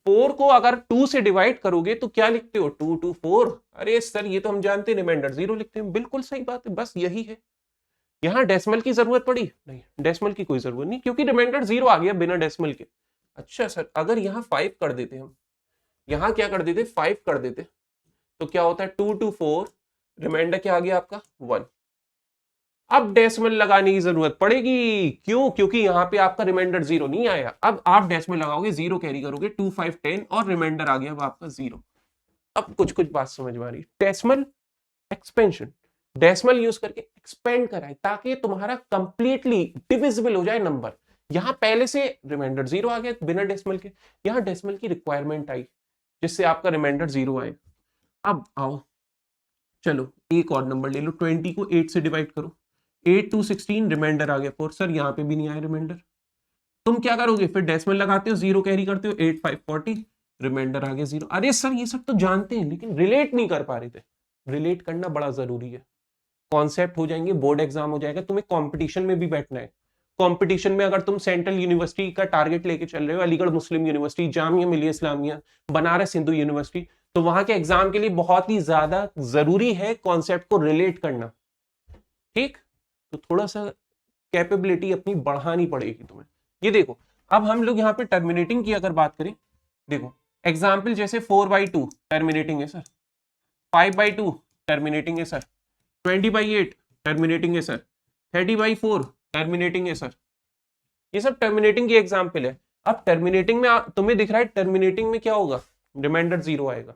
4 को अगर 2 से डिवाइड करोगे तो क्या लिखते हो, 2 2 4। अरे सर ये तो हम जानते हैं रिमाइंडर 0 लिखते हैं, बिल्कुल सही बात है, बस यही है। यहां डेसिमल की जरूरत पड़ी नहीं, डेसिमल की कोई जरूरत नहीं क्योंकि रिमाइंडर 0 आ गया बिना डेसिमल के। अच्छा सर अगर यहाँ 5 कर देते हम, यहाँ क्या कर देते 5 कर देते, तो क्या होता है 2 2 4, रिमाइंडर क्या आ गया आपका 1। अब डेसिमल लगाने की जरूरत पड़ेगी, क्यों, क्योंकि यहाँ पे आपका रिमाइंडर 0 नहीं आया। अब आप डेसिमल लगाओगे 0 कैरी करोगे, 2 5 10 और रिमाइंडर आ गया आपका 0। अब कुछ कुछ बात समझ में आ रही, डेसिमल एक्सपेंशन, डेसिमल यूज करके एक्सपेंड कराए ताकि तुम्हारा कंप्लीटली डिविजिबल हो जाए नंबर। यहां पहले से रिमाइंडर 0 आ गया बिना डेसिमल के, यहां डेसिमल की रिक्वायरमेंट आई जिससे आपका रिमाइंडर 0 आए। अब आओ चलो एक और नंबर ले लो, 20 को 8 से डिवाइड करो, 8 2 16 रिमाइंडर आ गया 4। सर यहाँ पे भी नहीं आया रिमाइंडर, तुम क्या करोगे फिर डेसिमल लगाते हो, 0 कैरी करते हो, 8 5 40 रिमाइंडर आ गया 0। अरे सर ये सब तो जानते हैं लेकिन रिलेट नहीं कर पा रहे थे। रिलेट करना बड़ा जरूरी है, कॉन्सेप्ट हो जाएंगे, बोर्ड एग्जाम हो जाएगा, तुम्हें कंपटीशन में भी बैठना है। कंपटीशन में अगर तुम सेंट्रल यूनिवर्सिटी का टारगेट लेके चल रहे हो, अलीगढ़ मुस्लिम यूनिवर्सिटी, जामिया मिलिया इस्लामिया, बनारस हिंदू यूनिवर्सिटी, तो वहां के एग्जाम के लिए बहुत ही ज्यादा जरूरी है कॉन्सेप्ट को रिलेट करना। ठीक, तो थोड़ा सा कैपेबिलिटी अपनी बढ़ानी पड़ेगी तुम्हें। ये देखो अब हम लोग यहाँ पे टर्मिनेटिंग की अगर बात करें, देखो एग्जाम्पल जैसे 4/2 टर्मिनेटिंग है सर, 5/2 टर्मिनेटिंग है सर, 20/8 टर्मिनेटिंग है सर, 30/4 टर्मिनेटिंग है सर, ये सब टर्मिनेटिंग की एग्जाम्पल है। अब टर्मिनेटिंग में तुम्हें दिख रहा है टर्मिनेटिंग में क्या होगा, रिमाइंडर 0 आएगा।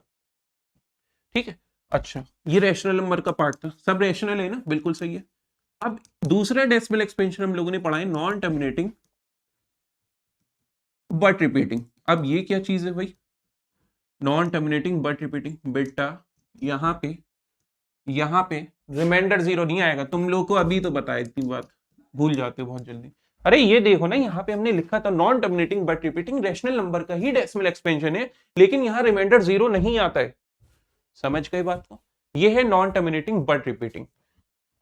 ठीक है, अच्छा ये रैशनल नंबर का पार्ट था, सब रैशनल है ना, बिल्कुल सही है। अब दूसरा डेसिमल एक्सपेंशन हम लोगों ने पढ़ा है नॉन टर्मिनेटिंग बट रिपीटिंग। अब ये क्या चीज है भाई, नॉन टर्मिनेटिंग बट रिपीटिंग, बेटा यहाँ पे रिमाइंडर 0 नहीं आएगा। तुम लोग को अभी तो बताया, इतनी बात भूल जाते हो बहुत जल्दी। अरे ये देखो ना, यहाँ पे हमने लिखा था non terminating but repeating, rational number का ही डेसिमल एक्सपेंशन है, लेकिन यहाँ रिमाइंडर 0 नहीं आता है। समझ गए बात को, ये है नॉन टर्मिनेटिंग बट रिपीटिंग।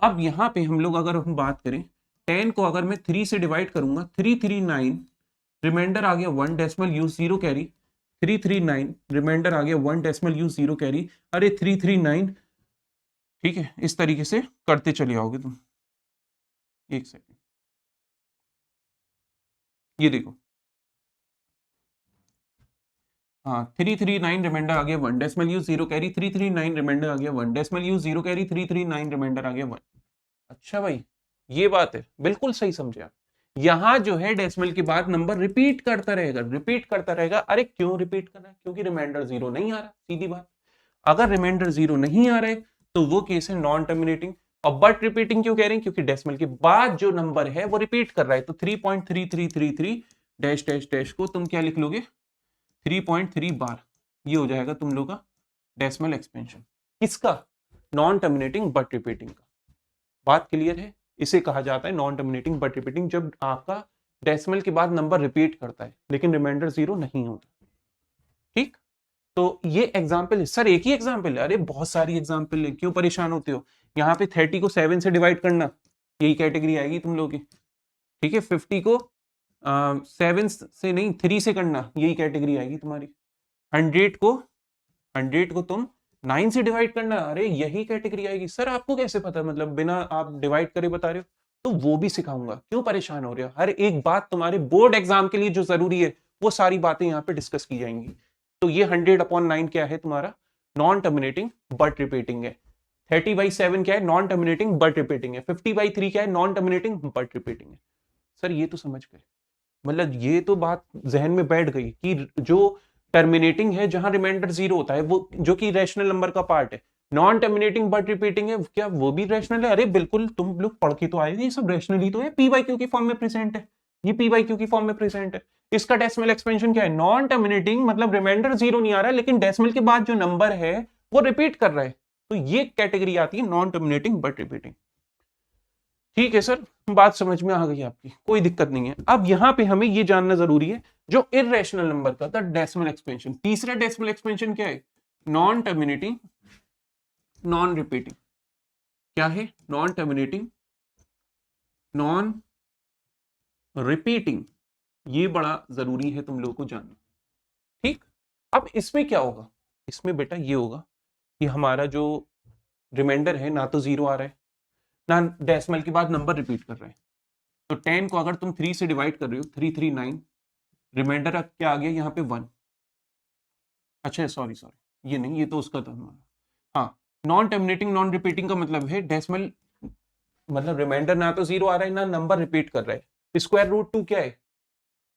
अब यहाँ पे हम लोग अगर हम बात करें, 10 को अगर मैं 3 से डिवाइड करूंगा, 339 रिमाइंडर आ गया 1 डेसिमल यूज 0 कैरी, 339 रिमाइंडर आ गया 1 डेसिमल यूज 0 कैरी। अरे 339, ठीक है, इस तरीके से करते चले आओगे तुम। एक सेकंड, ये देखो, हाँ 339 रिमाइंडर आ गया 1 डेसिमल यूज 0 कैरी, 339 रिमाइंडर आ गया 1 डेसिमल यूज 0 कैरी, 339 रिमाइंडर आ गया 1। अच्छा भाई ये बात है, बिल्कुल सही समझे आप। यहां जो है डेसिमल के बाद नंबर रिपीट करता रहेगा, रिपीट करता रहेगा। अरे क्यों रिपीट कर रहा है, क्योंकि रिमाइंडर 0 नहीं आ रहा, सीधी बात। अगर रिमाइंडर 0 नहीं आ रहे तो वो केस है नॉन टर्मिनेटिंग। और बट रिपीटिंग क्यों कह रहे हैं, क्योंकि डेसिमल के बाद जो नंबर है वो रिपीट कर रहा है। तो 3.3333 डैश डैश डैश को तुम क्या लिख लोगे, 3.3 बार, ये हो जाएगा तुम लोग का डेसिमल एक्सपेंशन। किसका, नॉन टर्मिनेटिंग बट रिपीटिंग का। बात क्लियर है, इसे कहा जाता है नॉन टर्मिनेटिंग बट रिपीटिंग, जब आपका डेसिमल के बाद नंबर रिपीट करता है लेकिन रिमाइंडर 0 नहीं होता। ठीक, तो ये एग्जाम्पल है सर, एक ही एग्जाम्पल है, अरे बहुत सारी एग्जाम्पल है, क्यों परेशान होते हो। यहाँ पे 30 को 7 से डिवाइड करना, यही कैटेगरी आएगी तुम लोग की। ठीक है, 50 को 7 से नहीं 3 से करना, यही कैटेगरी आएगी तुम्हारी। 100 को तुम 9 से डिवाइड करना, अरे यही कैटेगरी आएगी। सर आपको कैसे पता, मतलब बिना आप डिवाइड करे बता रहे हो, तो वो भी सिखाऊंगा, क्यों परेशान हो रहे हो। हर एक बात तुम्हारे बोर्ड एग्जाम के लिए जो जरूरी है वो सारी बातें यहाँ पे डिस्कस की जाएंगी। तो ये 100/9 क्या है तुम्हारा, नॉन टर्मिनेटिंग बट रिपीटिंग है। 30/7 क्या है, नॉन टर्मिनेटिंग बट रिपीटिंग है। 50/3 क्या है, नॉन टर्मिनेटिंग बट रिपीटिंग है। सर ये तो समझ गए, मतलब ये तो बात जहन में बैठ गई कि जो टर्मिनेटिंग है जहां रिमाइंडर 0 होता है, वो जो कि रैशनल नंबर का पार्ट है। नॉन टर्मिनेटिंग बट रिपीटिंग है, क्या वो भी रैशनल है। अरे बिल्कुल, तुम लोग पढ़ के तो आए, ये सब रैशनल ही तो है, पी बाई क्यू की फॉर्म में प्रेजेंट है, ये पी बाई क्यू की फॉर्म में प्रेजेंट है। इसका डेसिमल एक्सपेंशन क्या है, नॉन टर्मिनेटिंग, मतलब रिमाइंडर 0 नहीं आ रहा है लेकिन डेसिमल के बाद जो नंबर है वो रिपीट कर रहा है, तो ये कैटेगरी आती है नॉन टर्मिनेटिंग बट रिपीटिंग। ठीक है सर, बात समझ में आ गई आपकी, कोई दिक्कत नहीं है। अब यहां पे हमें ये जानना जरूरी है, जो इररेशनल नंबर का था डेसिमल एक्सपेंशन, तीसरा डेसिमल एक्सपेंशन क्या है, नॉन टर्मिनेटिंग नॉन रिपीटिंग। क्या है, नॉन टर्मिनेटिंग नॉन रिपीटिंग, ये बड़ा जरूरी है तुम लोगों को जानना। ठीक, अब इसमें क्या होगा, इसमें बेटा ये होगा कि हमारा जो रिमाइंडर है ना तो 0 आ रहा है ना डेसिमल के बाद नंबर रिपीट कर रहा है। तो 10 को अगर तुम 3 से डिवाइड कर रहे हो, 339 रिमाइंडर क्या आ गया यहाँ पे 1। अच्छा सॉरी ये नहीं, ये तो उसका था हमारा। हाँ, नॉन टर्मिनेटिंग नॉन रिपीटिंग का मतलब है डेसिमल, मतलब रिमाइंडर ना तो 0 आ रहा है ना नंबर रिपीट कर रहा है। स्क्वायर रूट 2 क्या है,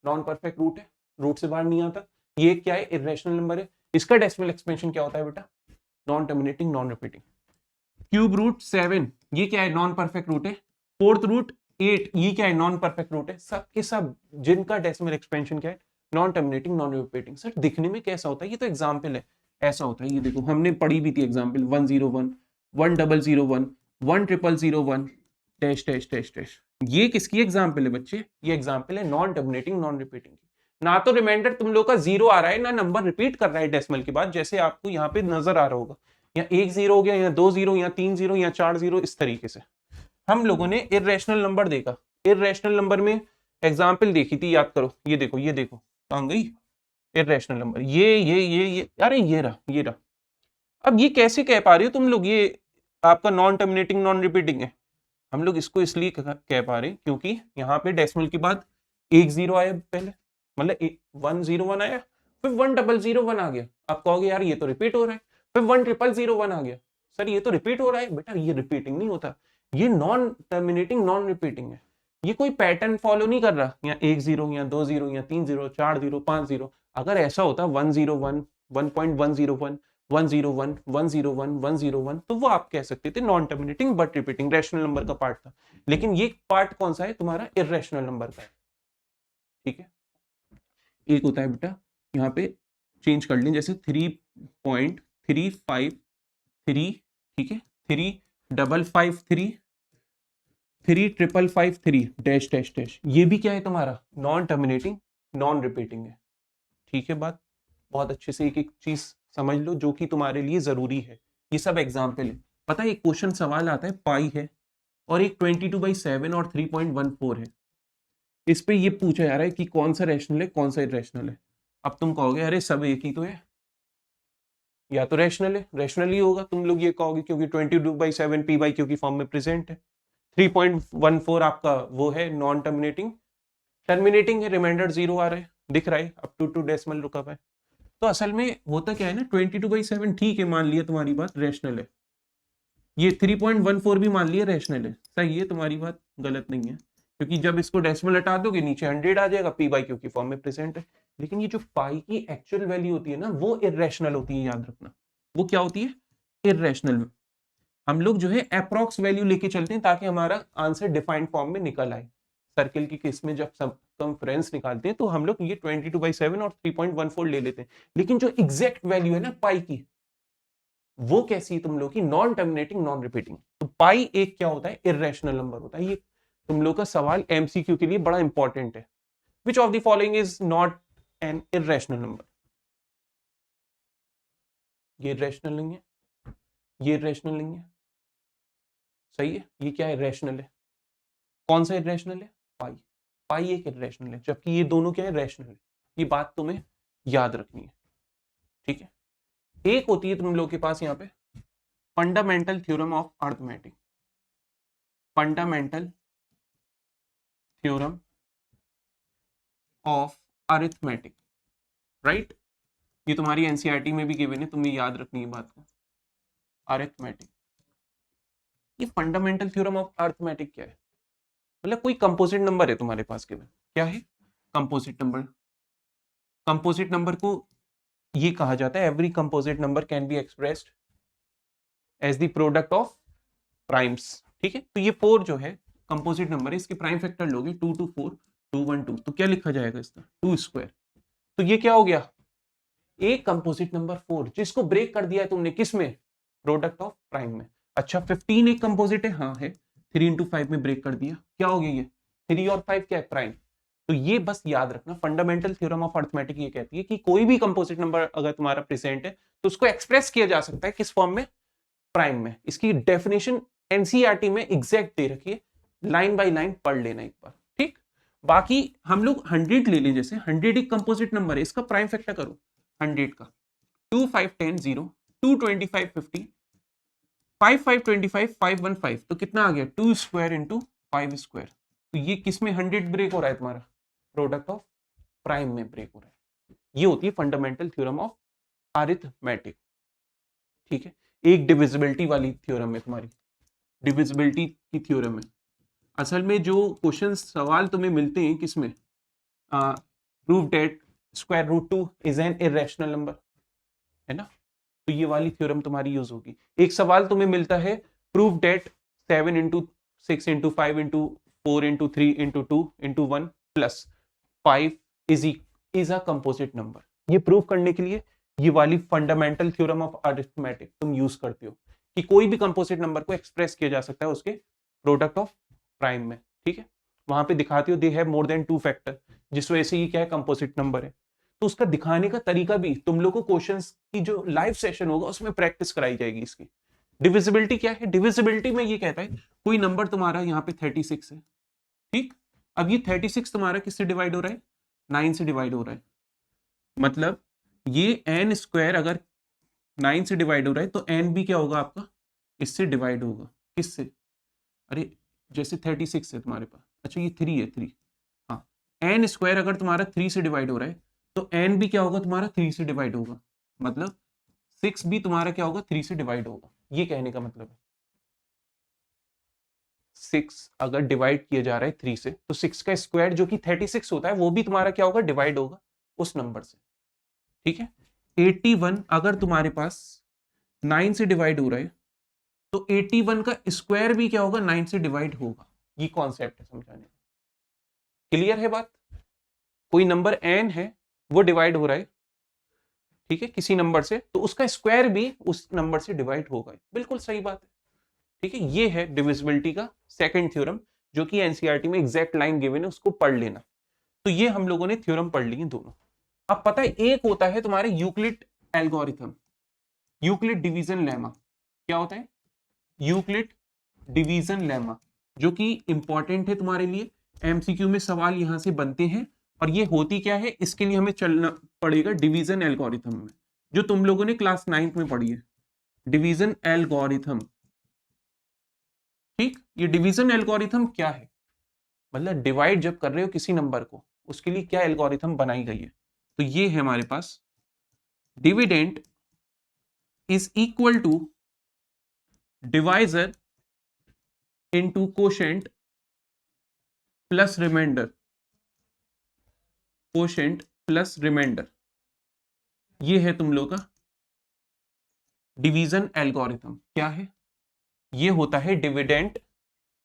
नॉन परफेक्ट रूट है, रूट से बाहर नहीं आता। ये क्या है, इरेशनल नंबर है। इसका डेसिमल एक्सपेंशन क्या होता है बेटा, non terminating non repeating. Cube root 7 ये क्या है, नॉन परफेक्ट रूट है। फोर्थ रूट 8, ये क्या है? नॉन परफेक्ट रूट है, सब के सब जिनका डेसिमल एक्सपेंशन क्या है? Non terminating non repeating. Sir दिखने में कैसा होता है? ये तो एग्जाम्पल है, ऐसा होता है। ये देखो हमने पढ़ी भी थी example, 101, 1001, 1001, dash dash dash dash. ये किसकी एग्जाम्पल है बच्चे? ये एग्जाम्पल है नॉन टर्मिनेटिंग नॉन रिपीटिंग की। ना तो रिमाइंडर तुम लोग का 0 आ रहा है, ना नंबर रिपीट कर रहा है डेसिमल के बाद, जैसे आपको यहाँ पे नजर आ रहा होगा। या 1 0 हो गया, या 2 0, या 3 0, या 4 0, इस तरीके से। हम लोगों ने इर्रेशनल नंबर देखा, इर्रेशनल नंबर में एग्जाम्पल देखी थी, याद करो। ये देखो, ये देखो कहां गई इर्रेशनल नंबर, ये अरे ये रहा, ये रहा। अब ये कैसे कह पा रहे हो तुम लोग ये आपका नॉन टर्मिनेटिंग नॉन रिपीटिंग है? हम लोग इसको इसलिए कह पा रहे हैं क्योंकि यहाँ पे डेसिमल के बाद 1 0 आया पहले, मतलब 101 आया, फिर 1001 आ गया। आप कहोगे यार ये तो रिपीट हो रहा है, फिर 1001 आ गया। सर ये तो रिपीट हो रहा है। बेटा ये रिपीटिंग नहीं होता, ये नॉन टर्मिनेटिंग नॉन रिपीटिंग है। ये कोई पैटर्न फॉलो नहीं कर रहा, या 1 0, या 2 0, या 3 0, 4 0, 5 0। अगर ऐसा होता 101, 1.101, 101, 101, 101, तो वो आप कह सकते थे non terminating but repeating, rational number का पार्ट था। लेकिन ये पार्ट कौन सा है? तुम्हारा इर्रेशनल नंबर का है। ठीक है, एक होता है बेटा, यहाँ पे चेंज कर लें, जैसे 3.3553, ठीक है, 3553, 3553 डैश डैश डैश। ये भी क्या है तुम्हारा? नॉन टर्मिनेटिंग नॉन रिपीटिंग है। ठीक है, बात बहुत अच्छे से एक एक चीज समझ लो जो कि तुम्हारे लिए जरूरी है। ये सब एग्जाम्पल है। पता है एक क्वेश्चन सवाल आता है, पाई है और एक 22/7 और 3.14 है। इस पे ये पूछा जा रहा है कि कौन सा रैशनल है कौन सा इरेशनल है। अब तुम कहोगे अरे सब एक ही तो है, या तो रैशनल है, रैशनल ही होगा तुम लोग ये कहोगे, क्योंकि 22/7 पी बाई क्यू की फॉर्म में प्रेजेंट है। 3.14 आपका वो है नॉन टर्मिनेटिंग, टर्मिनेटिंग है, रिमाइंडर 0 आ रहा है, दिख रहा है, अप टू डेसिमल रुका हुआ है। तो असल में होता क्या है ना, 22/7 ठीक है, मान लिया तुम्हारी बात रैशनल है, ये 3.14 भी मान लिया रैशनल है, सही है तुम्हारी बात, गलत नहीं है। क्योंकि जब इसको डेसिमल हटा दोगे नीचे 100 आ जाएगा, पी बाई क्यू की फॉर्म में प्रेजेंट है। लेकिन ये जो पाई की एक्चुअल वैल्यू होती है ना, वो इर्रेशनल होती है, याद रखना। वो क्या होती है? इर्रेशनल। हम लोग जो है अप्रोक्स वैल्यू लेके चलते हैं ताकि हमारा आंसर डिफाइंड फॉर्म में निकल आए। सर्किल की केस में जब सर्कमफ्रेंस निकालते हैं तो हम लोग ये 22/7 और 3.14 ले लेते हैं। लेकिन जो एग्जैक्ट वैल्यू है ना पाई की, वो कैसी है तुम लोग की? Non terminating non repeating. तो पाई एक क्या होता है? इर्रेशनल नंबर होता है। ये तुम लोग का सवाल एमसीक्यू के लिए बड़ा इंपॉर्टेंट है। Which of the following is not an irrational number? ये इर्रेशनल नहीं है, ये इर्रेशनल नहीं है, सही है। ये क्या है? रैशनल है। कौन सा इरेशनल है? पाई। पाई एक इरेशनल है, जबकि ये दोनों क्या है? रैशनल है। ये बात तुम्हें याद रखनी है, ठीक है। एक होती है तुम लोग के पास यहाँ पे fundamental theorem of arithmetic, fundamental theorem of arithmetic, right. ये तुम्हारी एनसीईआरटी में भी गिवन है, तुम्हें याद रखनी है बात को। अरिथमेटिक, ये फंडामेंटल थ्योरम ऑफ अरिथमेटिक क्या है? मतलब कोई कंपोजिट नंबर है तुम्हारे पास गिवन, क्या है? Composite number. कंपोजिट नंबर को ये कहा जाता है, every composite number can be expressed as the product of primes, ठीक है। तो ये 4 जो है कंपोजिट नंबर है, इसके प्राइम फैक्टर लोगे 2 2 4 2 1 2, तो क्या लिखा जाएगा इसका? 2 स्क्वायर। तो ये क्या हो गया? एक कंपोजिट नंबर 4 जिसको ब्रेक कर दिया है तुमने, किस में? प्रोडक्ट ऑफ प्राइम में। अच्छा 15 एक कंपोजिट है, हाँ है, 3 into 5 में ब्रेक कर दिया, क्या हो गया ये? 3 और 5 क्या है? प्राइम। तो ये बस याद रखना, फंडामेंटल थ्योरम ऑफ अरिथमेटिक ये कहती है कि कोई भी कंपोजिट नंबर अगर तुम्हारा प्रेजेंट है तो उसको एक्सप्रेस किया जा सकता है किस फॉर्म में? प्राइम में। इसकी डेफिनेशन एनसीईआरटी में एग्जैक्ट दे रखी है, लाइन बाय लाइन पढ़ लेना एक बार, ठीक। बाकी हम लोग 100 ले लें, जैसे 100 एक कंपोजिट नंबर है, इसका प्राइम फैक्टर करो 100 का, 2 5 10 0 2 25 50 5 5 25 515, तो कितना आ गया? 2 स्क्वायर इंटू 5 स्क्वायर। तो ये किस में 100 ब्रेक हो रहा है तुम्हारा? प्रोडक्ट ऑफ प्राइम में ब्रेक हो रहा है। ये होती है फंडामेंटल थ्योरम ऑफ अरिथमेटिक, ठीक है। एक डिविजिबिलिटी वाली थ्योरम है तुम्हारी, डिविजिबिलिटी की थ्योरम है। असल में जो क्वेश्चन सवाल तुम्हें मिलते हैं किसमें? Prove that square root 2 is an irrational number, है ना। तो ये वाली थ्योरम तुम्हारी यूज होगी। एक सवाल तुम्हें मिलता है, prove that 7 into 6 into 5 into 4 into 3 into 2 into 1 plus 5 is a composite number। ये प्रूव करने के लिए ये वाली फंडामेंटल थ्योरम ऑफ अरिथमेटिक तुम यूज करते हो कि कोई भी कंपोजिट नंबर को एक्सप्रेस किया जा सकता है उसके प्रोडक्ट ऑफ प्राइम में, ठीक है। वहां पे दिखाते हो they have more than 2 factor, जिस वजह से ये क्या है, कंपोजिट नंबर है। तो उसका दिखाने का तरीका भी तुम लोग को क्वेश्चंस की जो लाइव सेशन होगा उसमें प्रैक्टिस कराई जाएगी इसकी। डिविजिबिलिटी क्या है, डिविजिबिलिटी में ये कहता है कोई नंबर तुम्हारा यहाँ पे 36 है, ठीक। अब ये 36 तुम्हारा किससे डिवाइड हो रहा है, 9 से डिवाइड हो रहा है। मतलब ये n स्क्वायर अगर 9 से डिवाइड हो रहा है तो n भी क्या होगा आपका, इससे डिवाइड होगा। किससे, अरे जैसे 36 है तुम्हारे पास, अच्छा ये 3 है, 3, हाँ, n स्क्वायर अगर तुम्हारा 3 से डिवाइड हो रहा है तो n भी क्या होगा तुम्हारा 3 से डिवाइड होगा। मतलब 6 भी तुम्हारा क्या होगा, 3 से डिवाइड होगा। ये कहने का मतलब है 6 अगर डिवाइड किया जा रहा है 3 से तो 6 का स्क्वायर जो कि 36 होता है वो भी तुम्हारा क्या होगा, डिवाइड होगा उस नंबर से, ठीक है। 81 अगर तुम्हारे पास 9 से डिवाइड हो रहा है तो 81 का स्क्वायर भी क्या होगा, 9 से डिवाइड होगा। ये कॉन्सेप्ट है समझाने का, क्लियर है बात। कोई नंबर n है वो डिवाइड हो रहा है, ठीक है, किसी नंबर से, तो उसका स्क्वायर भी उस नंबर से डिवाइड होगा। बिल्कुल सही बात है, ठीक है। ये है डिविजिबिलिटी का सेकंड थ्योरम, जो कि एनसीईआरटी में एग्जैक्ट लाइन गिवन है, उसको पढ़ लेना। तो ये हम लोगों ने थ्योरम पढ़ लिए दोनों। अब पता है एक होता है तुम्हारे Euclid algorithm, Euclid division lemma. क्या होता है, यूक्लिड डिवीजन लेमा, जो कि इंपॉर्टेंट है तुम्हारे लिए, एमसीक्यू में सवाल यहां से बनते हैं। और ये होती क्या है, इसके लिए हमें चलना पड़ेगा डिवीजन एल्गोरिथम में, जो तुम लोगों ने क्लास 9th में पढ़ी है, डिवीजन एल्गोरिथम, ठीक। ये डिवीजन एल्गोरिथम क्या है, मतलब डिवाइड जब कर रहे हो किसी नंबर को, उसके लिए क्या एल्गोरिथम बनाई गई है। तो ये है हमारे पास, dividend is equal to divisor into quotient plus remainder, quotient plus remainder. ये है तुम लोग का डिवीजन एल्गोरिथम। क्या है, ये होता है dividend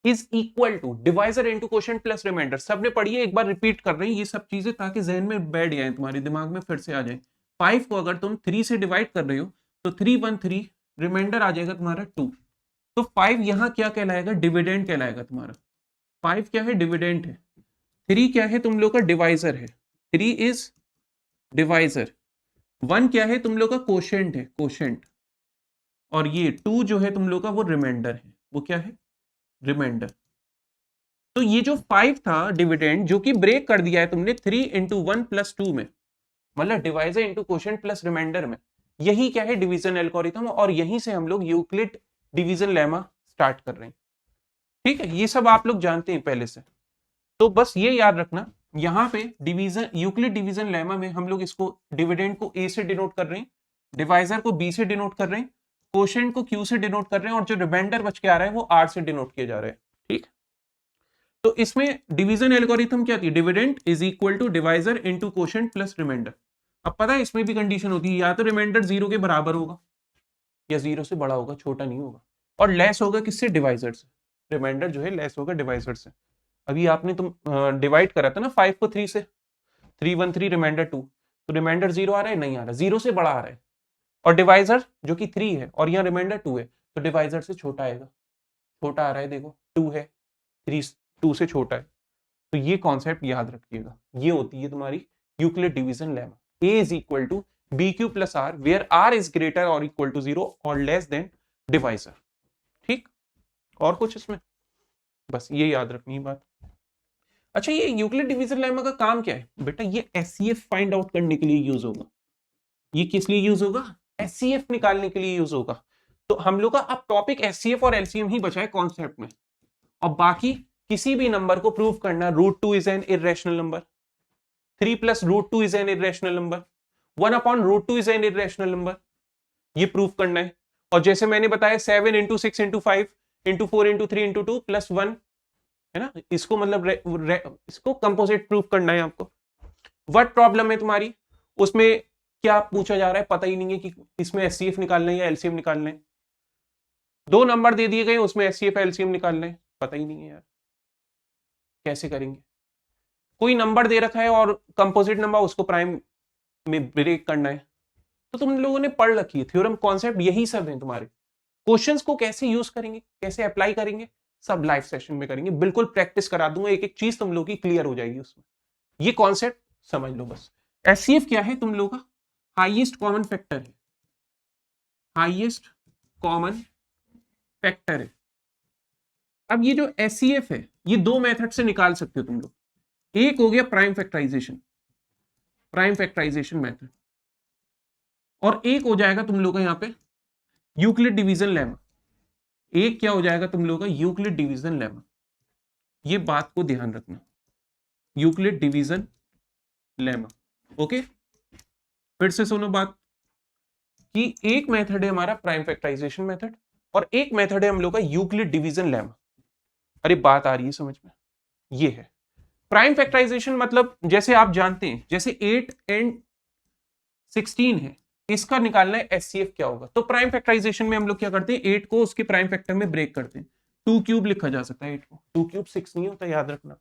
is equal to divisor into quotient plus remainder. सबने पढ़ी है, एक बार रिपीट कर रहे हैं ये सब चीजें ताकि जहन में बैठ जाए, तुम्हारे दिमाग में फिर से आ जाए। 5 को अगर तुम 3 से डिवाइड कर रहे हो तो 313, रिमाइंडर आ जाएगा तुम्हारा 2। तो 5 यहां क्या कहलाएगा, डिविडेंड कहलाएगा तुम्हारा। 5 क्या है, डिविडेंड है। 3 क्या है तुम लोग का, डिवाइजर है, 3 इज डिवाइजर। 1 क्या है तुम लोग का, कोशेंट है, कोशेंट। और ये 2 जो है तुम लोग का वो रिमाइंडर है, वो क्या है, रिमाइंडर। तो ये जो 5 था डिविडेंड, जो कि ब्रेक कर दिया है तुमने 3 इंटू 1 प्लस 2 में, मतलब divisor into quotient plus remainder में, यही क्या है, डिवीजन एल्गोरिथम। और यहीं से हम लोग यूक्लिड डिवीजन लेमा स्टार्ट कर रहे हैं, ठीक है। ये सब आप लोग जानते हैं पहले से, तो बस ये याद रखना, यहां पे डिवीजन, यूक्लिड डिवीजन लेमा में हम लोग इसको डिविडेंड को ए से डिनोट कर रहे हैं, डिवाइजर को बी से डिनोट कर रहे हैं, कोशेंट को क्यू से डिनोट कर रहे हैं, और जो रिमाइंडर बच के आ रहा है वो आर से डिनोट किया जा रहा है, ठीक। तो इसमें डिवीजन एल्गोरिथम क्या थी, dividend is equal to divisor into quotient plus remainder. अब पता है इसमें भी कंडीशन होती है, या तो रिमाइंडर 0 के बराबर होगा या 0 से बड़ा होगा, छोटा नहीं होगा, और लेस होगा किससे, डिवाइजर से। रिमाइंडर जो है लेस होगा डिवाइजर से। अभी आपने तुम डिवाइड करा था ना 5 को 3 से, 313 रिमाइंडर 2, तो रिमाइंडर 0 आ रहा है, नहीं आ रहा, 0 से बड़ा आ रहा है। और डिवाइजर जो कि 3 है और यहाँ रिमाइंडर 2 है, तो डिवाइजर से छोटा आएगा, छोटा आ रहा है, देखो 2 है, 3 2 से छोटा है। तो ये कॉन्सेप्ट याद रखिएगा, ये होती है तुम्हारी Euclid division lemma. A is equal to BQ plus R where R is greater or equal to 0 or less than divisor, ठीक। और कुछ इसमें, बस ये याद रखनी है बात। अच्छा, ये यूक्लिड डिवीजन लेमा का काम क्या है बेटा, ये SCF फाइंड आउट करने के लिए यूज होगा। ये किस लिए यूज होगा, SCF निकालने के लिए यूज होगा। तो हम लोग का अब टॉपिक SCF और LCM ही बचा है कॉन्सेप्ट में, और बाकी किसी भी नंबर को प्रूव करना, √2 is an irrational number, 3 plus √2 is an irrational number, 1 upon √2 is an irrational number, ये प्रूफ करना है। और जैसे मैंने बताया 7 into 6 into 5 into 4 into 3 into 2 plus 1 है ना, इसको मतलब इसको कंपोजिट प्रूफ करना है आपको। व्हाट प्रॉब्लम है तुम्हारी, उसमें क्या पूछा जा रहा है, पता ही नहीं है कि इसमें SCF निकालना है या LCM निकालना है। 2 नंबर दे दिए गए, उसमें SCF LCM निकालना है, पता ही नहीं है यार। कैसे करेंगे? कोई नंबर दे रखा है और कंपोजिट नंबर उसको प्राइम में ब्रेक करना है, तो तुम लोगों ने पढ़ रखी है थ्योरम, कॉन्सेप्ट यही सब है तुम्हारे। क्वेश्चंस को कैसे यूज करेंगे, कैसे अप्लाई करेंगे, सब लाइव सेशन में करेंगे, बिल्कुल प्रैक्टिस करा दूंगा, एक एक चीज तुम लोग की क्लियर हो जाएगी उसमें। ये कॉन्सेप्ट समझ लो बस। एचसीएफ क्या है तुम लोग का? हाईएस्ट कॉमन फैक्टर है, हाईएस्ट कॉमन फैक्टर है। अब ये जो एचसीएफ है ये दो मेथड से निकाल सकते हो तुम लोग। एक हो गया prime factorisation, prime factorisation method, और एक हो जाएगा तुम लोग का यहां पे यूक्लिड डिवीजन लेमा। एक क्या हो जाएगा तुम लोग का? Euclid division lemma. ये बात को ध्यान रखना, यूक्लिड डिवीजन लेमा। ओके, फिर से सुनो बात कि एक मेथड है हमारा प्राइम फैक्टराइजेशन मेथड और एक मेथड है हम लोग का यूक्लिड डिवीजन लेमा। अरे बात आ रही है समझ में? ये है प्राइम फैक्टराइजेशन, मतलब जैसे आप जानते हैं जैसे 8 एंड 16 है, इसका निकालना है एचसीएफ क्या होगा। तो प्राइम फैक्टराइजेशन में हम लोग क्या करते हैं, 8 को उसके प्राइम फैक्टर में ब्रेक करते हैं। 2 क्यूब लिखा जा सकता है 8 को, 2 क्यूब 6 नहीं होता, याद रखना।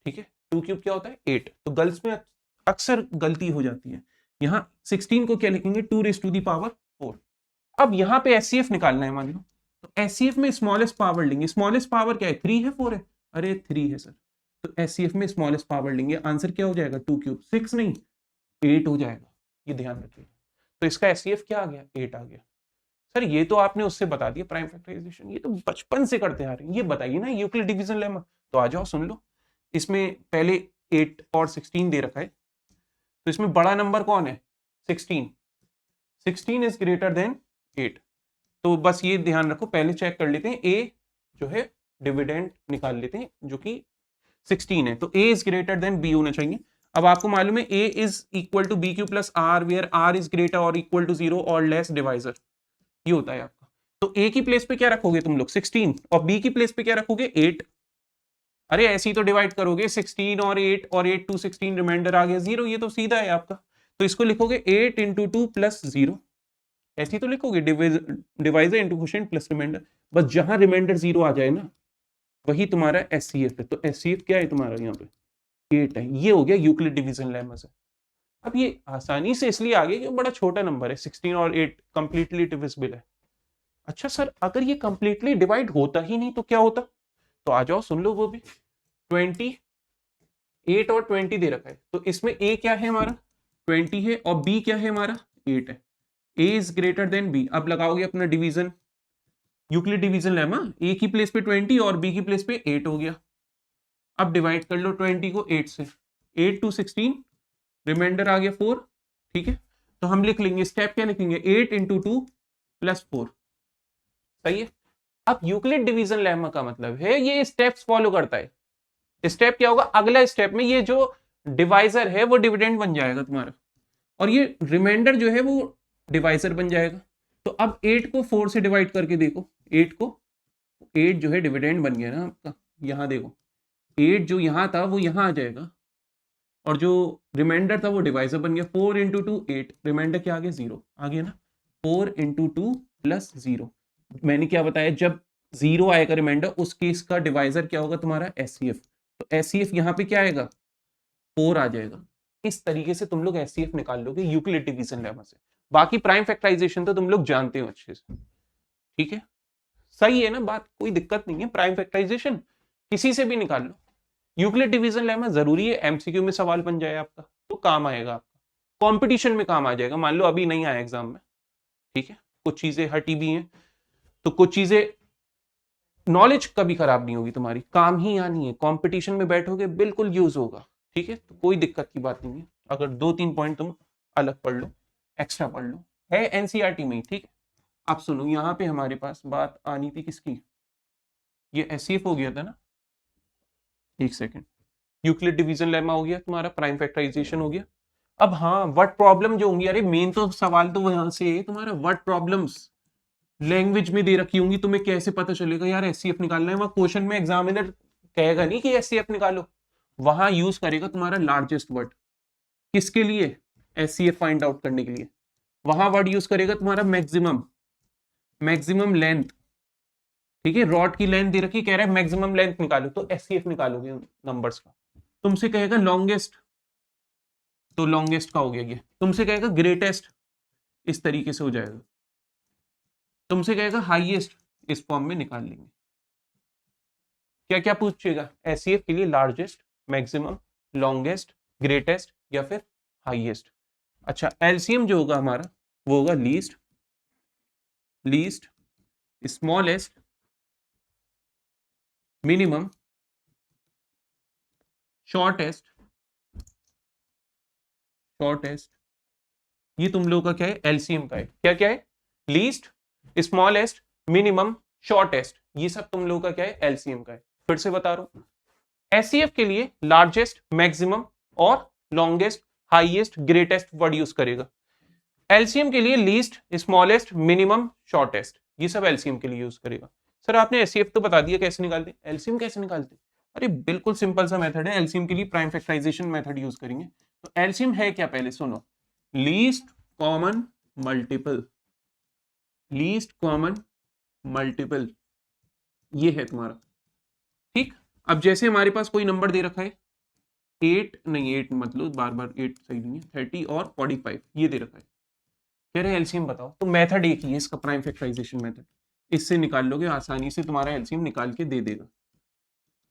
ठीक है, 2 क्यूब क्या होता है? 8। तो गर्ल्स में अक्सर गलती हो जाती है, यहां 16 को क्या लिखेंगे? 2 रेज़ टू दी पावर 4। अब यहां पे एचसीएफ निकालना है मान लो, तो एचसीएफ में स्मॉलेस्ट पावर लेंगे। स्मॉलेस्ट पावर क्या है? 3 है 4 है? अरे 3 है सर, तो एचसीएफ में स्मॉलेस्ट पावर लेंगे। आंसर क्या हो जाएगा? 2 क्यूब 6 नहीं 8 हो जाएगा, ये ध्यान रखिएगा। तो इसका एचसीएफ क्या आ गया? 8 आ गया। सर ये तो आपने उससे बता दिया प्राइम फैक्टराइजेशन, ये तो बचपन से करते आ रहे हैं, ये बताइए ना यूक्लिड डिवीजन लेमा। तो आ जाओ सुन लो, इसमें पहले 8 और 16 दे रखा है, तो इसमें बड़ा नंबर कौन है? 16। 16 इज ग्रेटर देन 8। तो बस ये ध्यान रखो, पहले चेक कर लेते हैं ए जो है डिविडेंड निकाल लेते हैं जो कि 16 है, तो A is greater than B होना चाहिए। अब आपको मालूम है A is equal to B Q plus R, where R is greater और इक्वल टू 0 और लेस डिवाइजर, ये होता है आपका। तो ए की प्लेस पे क्या रखोगे तुम लोग? 16, और बी की प्लेस पे क्या रखोगे? 8। अरे ऐसे ही तो डिवाइड करोगे, 16 और 8 और 8 टू 16, रिमाइंडर आ गया 0, ये तो सीधा है आपका। तो इसको लिखोगे 8 इंटू 2 प्लस 0, ऐसे ही तो लिखोगे, divisor into quotient plus remainder. बस जहां रिमाइंडर 0 आ जाए ना, वही तुम्हारा एचसीएफ है। तो एचसीएफ क्या है तुम्हारा यहाँ पे? 8 है। ये हो गया यूक्लिड डिवीजन लेमा से। अब ये आसानी से इसलिए आ गया कि बड़ा छोटा नंबर है, 16 और 8 कंप्लीटली डिविजिबल है। अच्छा सर अगर ये कंप्लीटली डिवाइड होता ही नहीं तो क्या होता? तो आ जाओ सुन लो वो भी। 28 और 20 दे रखा है, तो इसमें ए क्या है हमारा? 20 है, और बी क्या है हमारा? 8 है। A is greater than B. अब लगाओगे अपना डिवीजन, यूक्लिड डिवीजन लेमा। ए की प्लेस पे 20 और बी की प्लेस पे 8 हो गया। अब डिवाइड कर लो 20 को 8 से, 8 टू 16, रिमाइंडर आ गया 4। ठीक है, तो हम लिख लेंगे स्टेप क्या लिखेंगे? 8 इंटू 2 प्लस 4। सही है। अब यूक्लिड डिवीजन लेमा का मतलब है ये स्टेप्स फॉलो करता है। स्टेप क्या होगा? अगला स्टेप में ये जो डिवाइजर है वो डिविडेंड बन जाएगा तुम्हारा, और ये रिमाइंडर जो है वो डिवाइजर बन जाएगा। तो अब 8 को 4 से डिवाइड करके देखो, 8 जो है डिविडेंड बन गया ना आपका। यहां देखो 8 जो यहां था वो यहां आ जाएगा, और जो रिमाइंडर था वो डिवाइजर बन गया। 4 इंटू 2 8, रिमाइंडर क्या आ गया? 0 आ गया ना। 4 इंटू 2 प्लस 0। मैंने क्या बताया? जब 0 आएगा रिमाइंडर, उस केस का डिवाइजर क्या होगा तुम्हारा? एचसीएफ। तो एचसीएफ यहाँ पे क्या आएगा? 4 आ जाएगा। इस तरीके से तुम लोग एचसीएफ निकाल लोगे यूक्लिड डिवीजन लेमा से। बाकी प्राइम फैक्टराइजेशन तो तुम लोग जानते हो अच्छे से। ठीक है, सही है ना बात? कोई दिक्कत नहीं है, प्राइम फैक्टराइजेशन किसी से भी निकाल लो। यूक्लिड डिवीजन लेमा जरूरी है, एमसीक्यू में सवाल बन जाए आपका तो काम आएगा, आपका कंपटीशन में काम आ जाएगा। मान लो अभी नहीं आया एग्जाम में, ठीक है, कुछ चीजें हटी भी हैं, तो कुछ चीजें, नॉलेज कभी खराब नहीं होगी तुम्हारी, काम ही आनी है। कंपटीशन में बैठोगे बिल्कुल यूज होगा। ठीक है, तो कोई दिक्कत की बात नहीं है अगर 2-3 पॉइंट तुम अलग पढ़ लो, एक्स्ट्रा पढ़ लो, है एनसीईआरटी में ही। ठीक है, आप सुनो, यहाँ पे हमारे पास बात आनी थी किसकी? ये एचसीएफ हो गया था ना, एक सेकेंड, यूक्लिड डिवीजन लेमा हो गया तुम्हारा, प्राइम फैक्टराइजेशन हो गया। अब हाँ, वर्ड प्रॉब्लम जो होंगी, अरे मेन तो सवाल तो वहां से है तुम्हारा, वर्ड प्रॉब्लम्स लैंग्वेज में दे रखी होंगी, तुम्हें कैसे पता चलेगा यार एचसीएफ निकालना है? वहां क्वेश्चन में एग्जामिनर कहेगा नहीं कि एचसीएफ निकालो, वहां यूज करेगा तुम्हारा लार्जेस्ट वर्ड। किसके लिए? एचसीएफ फाइंड आउट करने के लिए। वहां वर्ड यूज करेगा तुम्हारा मैक्सिमम, मैक्सिमम लेंथ, ठीक है, रॉड की लेंथ दे रखी, कह रहा है मैक्सिमम लेंथ निकालो, तो एचसीएफ निकालोगे नंबर्स का। तुमसे कहेगा लॉन्गेस्ट, तो लॉन्गेस्ट का हो गया ये। तुमसे कहेगा ग्रेटेस्ट, इस तरीके से हो जाएगा। तुमसे कहेगा हाईएस्ट, इस फॉर्म में निकाल लेंगे। क्या क्या पूछेगा एचसीएफ के लिए? लार्जेस्ट, मैक्सिमम, लॉन्गेस्ट, ग्रेटेस्ट या फिर हाईएस्ट। अच्छा, एलसीएम जो होगा हमारा वो होगा least, least, smallest, minimum, shortest, shortest. ये तुम लोगों का क्या है? एलसीएम का है। क्या क्या है? Least, smallest, minimum, shortest. ये सब तुम लोगों का क्या है? एलसीएम का है। फिर से बता रहा हूं, एचसीएफ के लिए लार्जेस्ट, मैक्सिमम और longest, highest, greatest word use करेगा। एलसीएम के लिए लीस्ट, स्मॉलेस्ट, मिनिमम, शॉर्टेस्ट, ये सब एलसीएम के लिए यूज करेगा। सर आपने एचसीएफ तो बता दिया कैसे निकालते, एलसीएम कैसे निकालते? अरे बिल्कुल सिंपल सा मेथड है। एलसीएम के लिए प्राइम फैक्टराइजेशन मेथड यूज करेंगे। तो एलसीएम है क्या, पहले सुनो, least common multiple, least common multiple, ये है तुम्हारा। ठीक, अब जैसे हमारे पास कोई नंबर दे रखा है 8 नहीं, 8 मतलब बार बार 8 सही नहीं है, 30 और 45 ये दे रखा है, कह रहे एलसीएम बताओ। तो मेथड एक ही है इसका, प्राइम फैक्टराइजेशन मेथड, इससे निकाल लोगे आसानी से, तुम्हारा एलसीएम निकाल के दे देगा।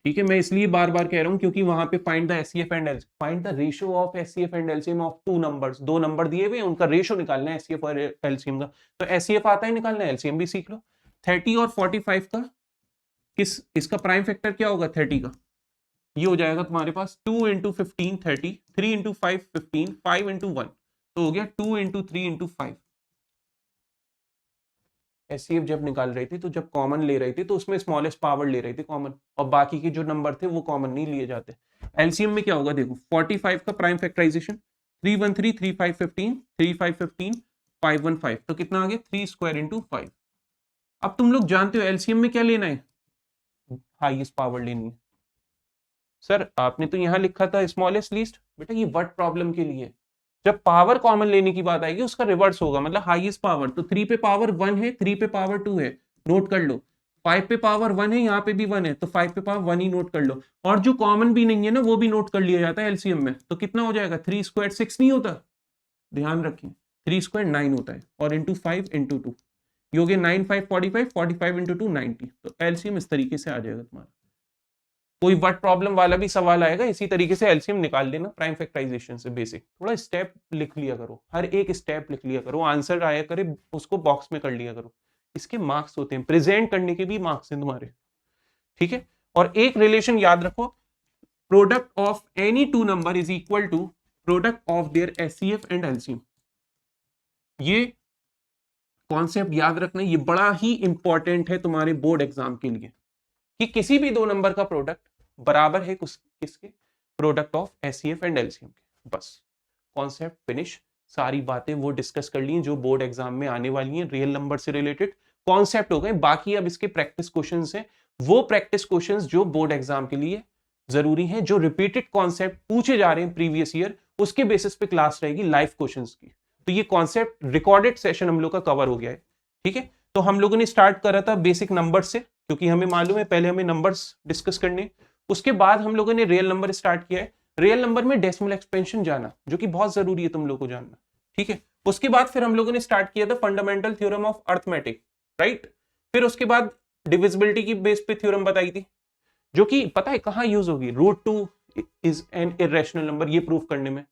ठीक है, मैं इसलिए बार बार कह रहा हूं क्योंकि वहां पे find the HCF and LCM, find the ratio of HCF and LCM of two numbers, दो नंबर दिए हुए उनका रेशियो निकालना है एचसीएफ और एलसीएम का। तो एचसीएफ आता है निकालना, एलसीएम भी सीख लो। 30 और 45 का किस, इसका प्राइम फैक्टर क्या होगा 30 का? ये हो जाएगा तुम्हारे पास 2 इंटू 15 30, 3 इंटू 5 15, 5 इंटू 1, तो हो गया 2 इंटू 3 इंटू 5। एचसीएफ जब निकाल रही थी तो जब कॉमन ले रही थी तो उसमें स्मॉलेस्ट पावर ले रही थी कॉमन, और बाकी के जो नंबर थे वो कॉमन नहीं लिए जाते। एलसीएम में क्या होगा देखो, 45 का प्राइम फैक्टराइजेशन 313 35 15 35 15 515, तो कितना आ गया 3 स्क्वायर इंटू 5। अब तुम लोग जानते हो एलसीएम में क्या लेना है, हाईएस्ट पावर लेनी है। सर आपने तो यहां लिखा था स्मॉलेस्ट लीस्ट, बेटा ये वर्ड प्रॉब्लम के लिए, जब पावर कॉमन लेने की बात आएगी उसका रिवर्स होगा, मतलब हाईएस्ट पावर। तो 3 पे पावर 1 है, 3 पे पावर 2 है, नोट कर लो। 5 पे पावर 1 है, यहाँ पे भी 1 है, तो 5 पे पावर 1 ही नोट कर लो। और जो कॉमन भी नहीं है ना वो भी नोट कर लिया जाता है एलसीएम में। तो कितना हो जाएगा, 3 स्क्वायर 6 नहीं होता, ध्यान रखिए 3 स्क्वायर 9 होता है, और इंटू 5 इंटू 2, ये हो गया 9 5 45, 45 इंटू 2 90। तो एलसीएम इस तरीके से आ जाएगा तुम्हारा। कोई वर्ड प्रॉब्लम वाला भी सवाल आएगा इसी तरीके से एलसीएम निकाल लेना प्राइम फैक्टराइजेशन से। बेसिक थोड़ा स्टेप लिख लिया करो, हर एक स्टेप लिख लिया करो, आंसर आया करे उसको बॉक्स में कर लिया करो, इसके मार्क्स होते हैं, प्रेजेंट करने के भी मार्क्स हैं तुम्हारे। ठीक है, और एक रिलेशन याद रखो, product of any two number is equal to product of their HCF and LCM. ये कॉन्सेप्ट याद रखना, ये बड़ा ही इंपॉर्टेंट है तुम्हारे बोर्ड एग्जाम के लिए, कि किसी भी दो नंबर का प्रोडक्ट बराबर है किसके, product of HCF and LCM के। बस कॉन्सेप्ट फिनिश, सारी बातें वो डिस्कस कर ली जो बोर्ड एग्जाम में आने वाली हैं, रियल नंबर से रिलेटेड कॉन्सेप्ट हो गए। बाकी अब इसके प्रैक्टिस क्वेश्चंस हैं, वो प्रैक्टिस क्वेश्चंस जो बोर्ड एग्जाम के लिए जरूरी हैं, जो रिपीटेड कॉन्सेप्ट पूछे जा रहे हैं प्रीवियस ईयर, उसके बेसिस पे क्लास रहेगी लाइव क्वेश्चंस की। तो ये कॉन्सेप्ट रिकॉर्डेड सेशन हम लोग का कवर हो गया है। ठीक है, तो हम लोगों ने स्टार्ट करा था बेसिक नंबर से, क्योंकि हमें मालूम है पहले हमें नंबर्स डिस्कस करने, उसके बाद हम लोगों ने रियल नंबर स्टार्ट किया है। रियल नंबर में डेसिमल एक्सपेंशन जाना, जो कि बहुत जरूरी है तुम लोगों को जानना। ठीक है, उसके बाद फिर हम लोगों ने स्टार्ट किया था fundamental theorem of arithmetic, right. फिर उसके बाद डिविजिबिलिटी की बेस पे थ्योरम बताई थी, जो कि पता है कहां यूज होगी, √2 इज एन इरेशनल नंबर, ये प्रूफ करने में।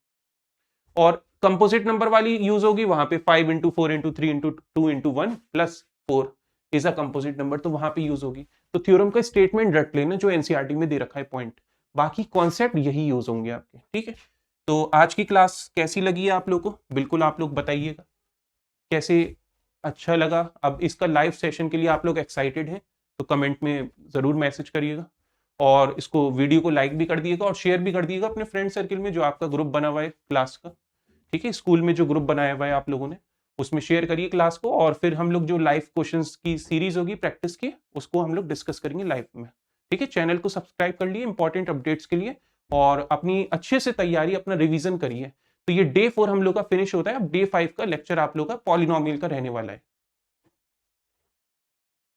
और कंपोजिट नंबर वाली यूज होगी वहां पे 5 into 4 into 3 into 2 into 1 plus 4 is a composite number, तो वहां पे यूज होगी। तो थ्योरम का स्टेटमेंट रट लेना जो एनसीईआरटी में दे रखा है पॉइंट, बाकी कॉन्सेप्ट यही यूज होंगे आपके। ठीक है, तो आज की क्लास कैसी लगी है आप लोग को, बिल्कुल आप लोग बताइएगा कैसे अच्छा लगा। अब इसका लाइव सेशन के लिए आप लोग एक्साइटेड हैं तो कमेंट में जरूर मैसेज करिएगा, और इसको वीडियो को लाइक भी कर दिएगा और शेयर भी कर दिएगा अपने फ्रेंड सर्किल में जो आपका ग्रुप बना हुआ है क्लास का। ठीक है, स्कूल में जो ग्रुप बनाया हुआ है आप लोगों ने, उसमें शेयर करिए क्लास को, और फिर हम लोग जो लाइव क्वेश्चंस की सीरीज होगी प्रैक्टिस की, उसको हम लोग डिस्कस करेंगे लाइव में। ठीक है, चैनल को सब्सक्राइब कर लिए इंपॉर्टेंट अपडेट्स के लिए, और अपनी अच्छे से तैयारी, अपना रिवीजन करिए। तो ये डे 4 हम लोग का फिनिश होता है, अब डे 5 का लेक्चर आप लोग का पॉलिनोमियल का रहने वाला है।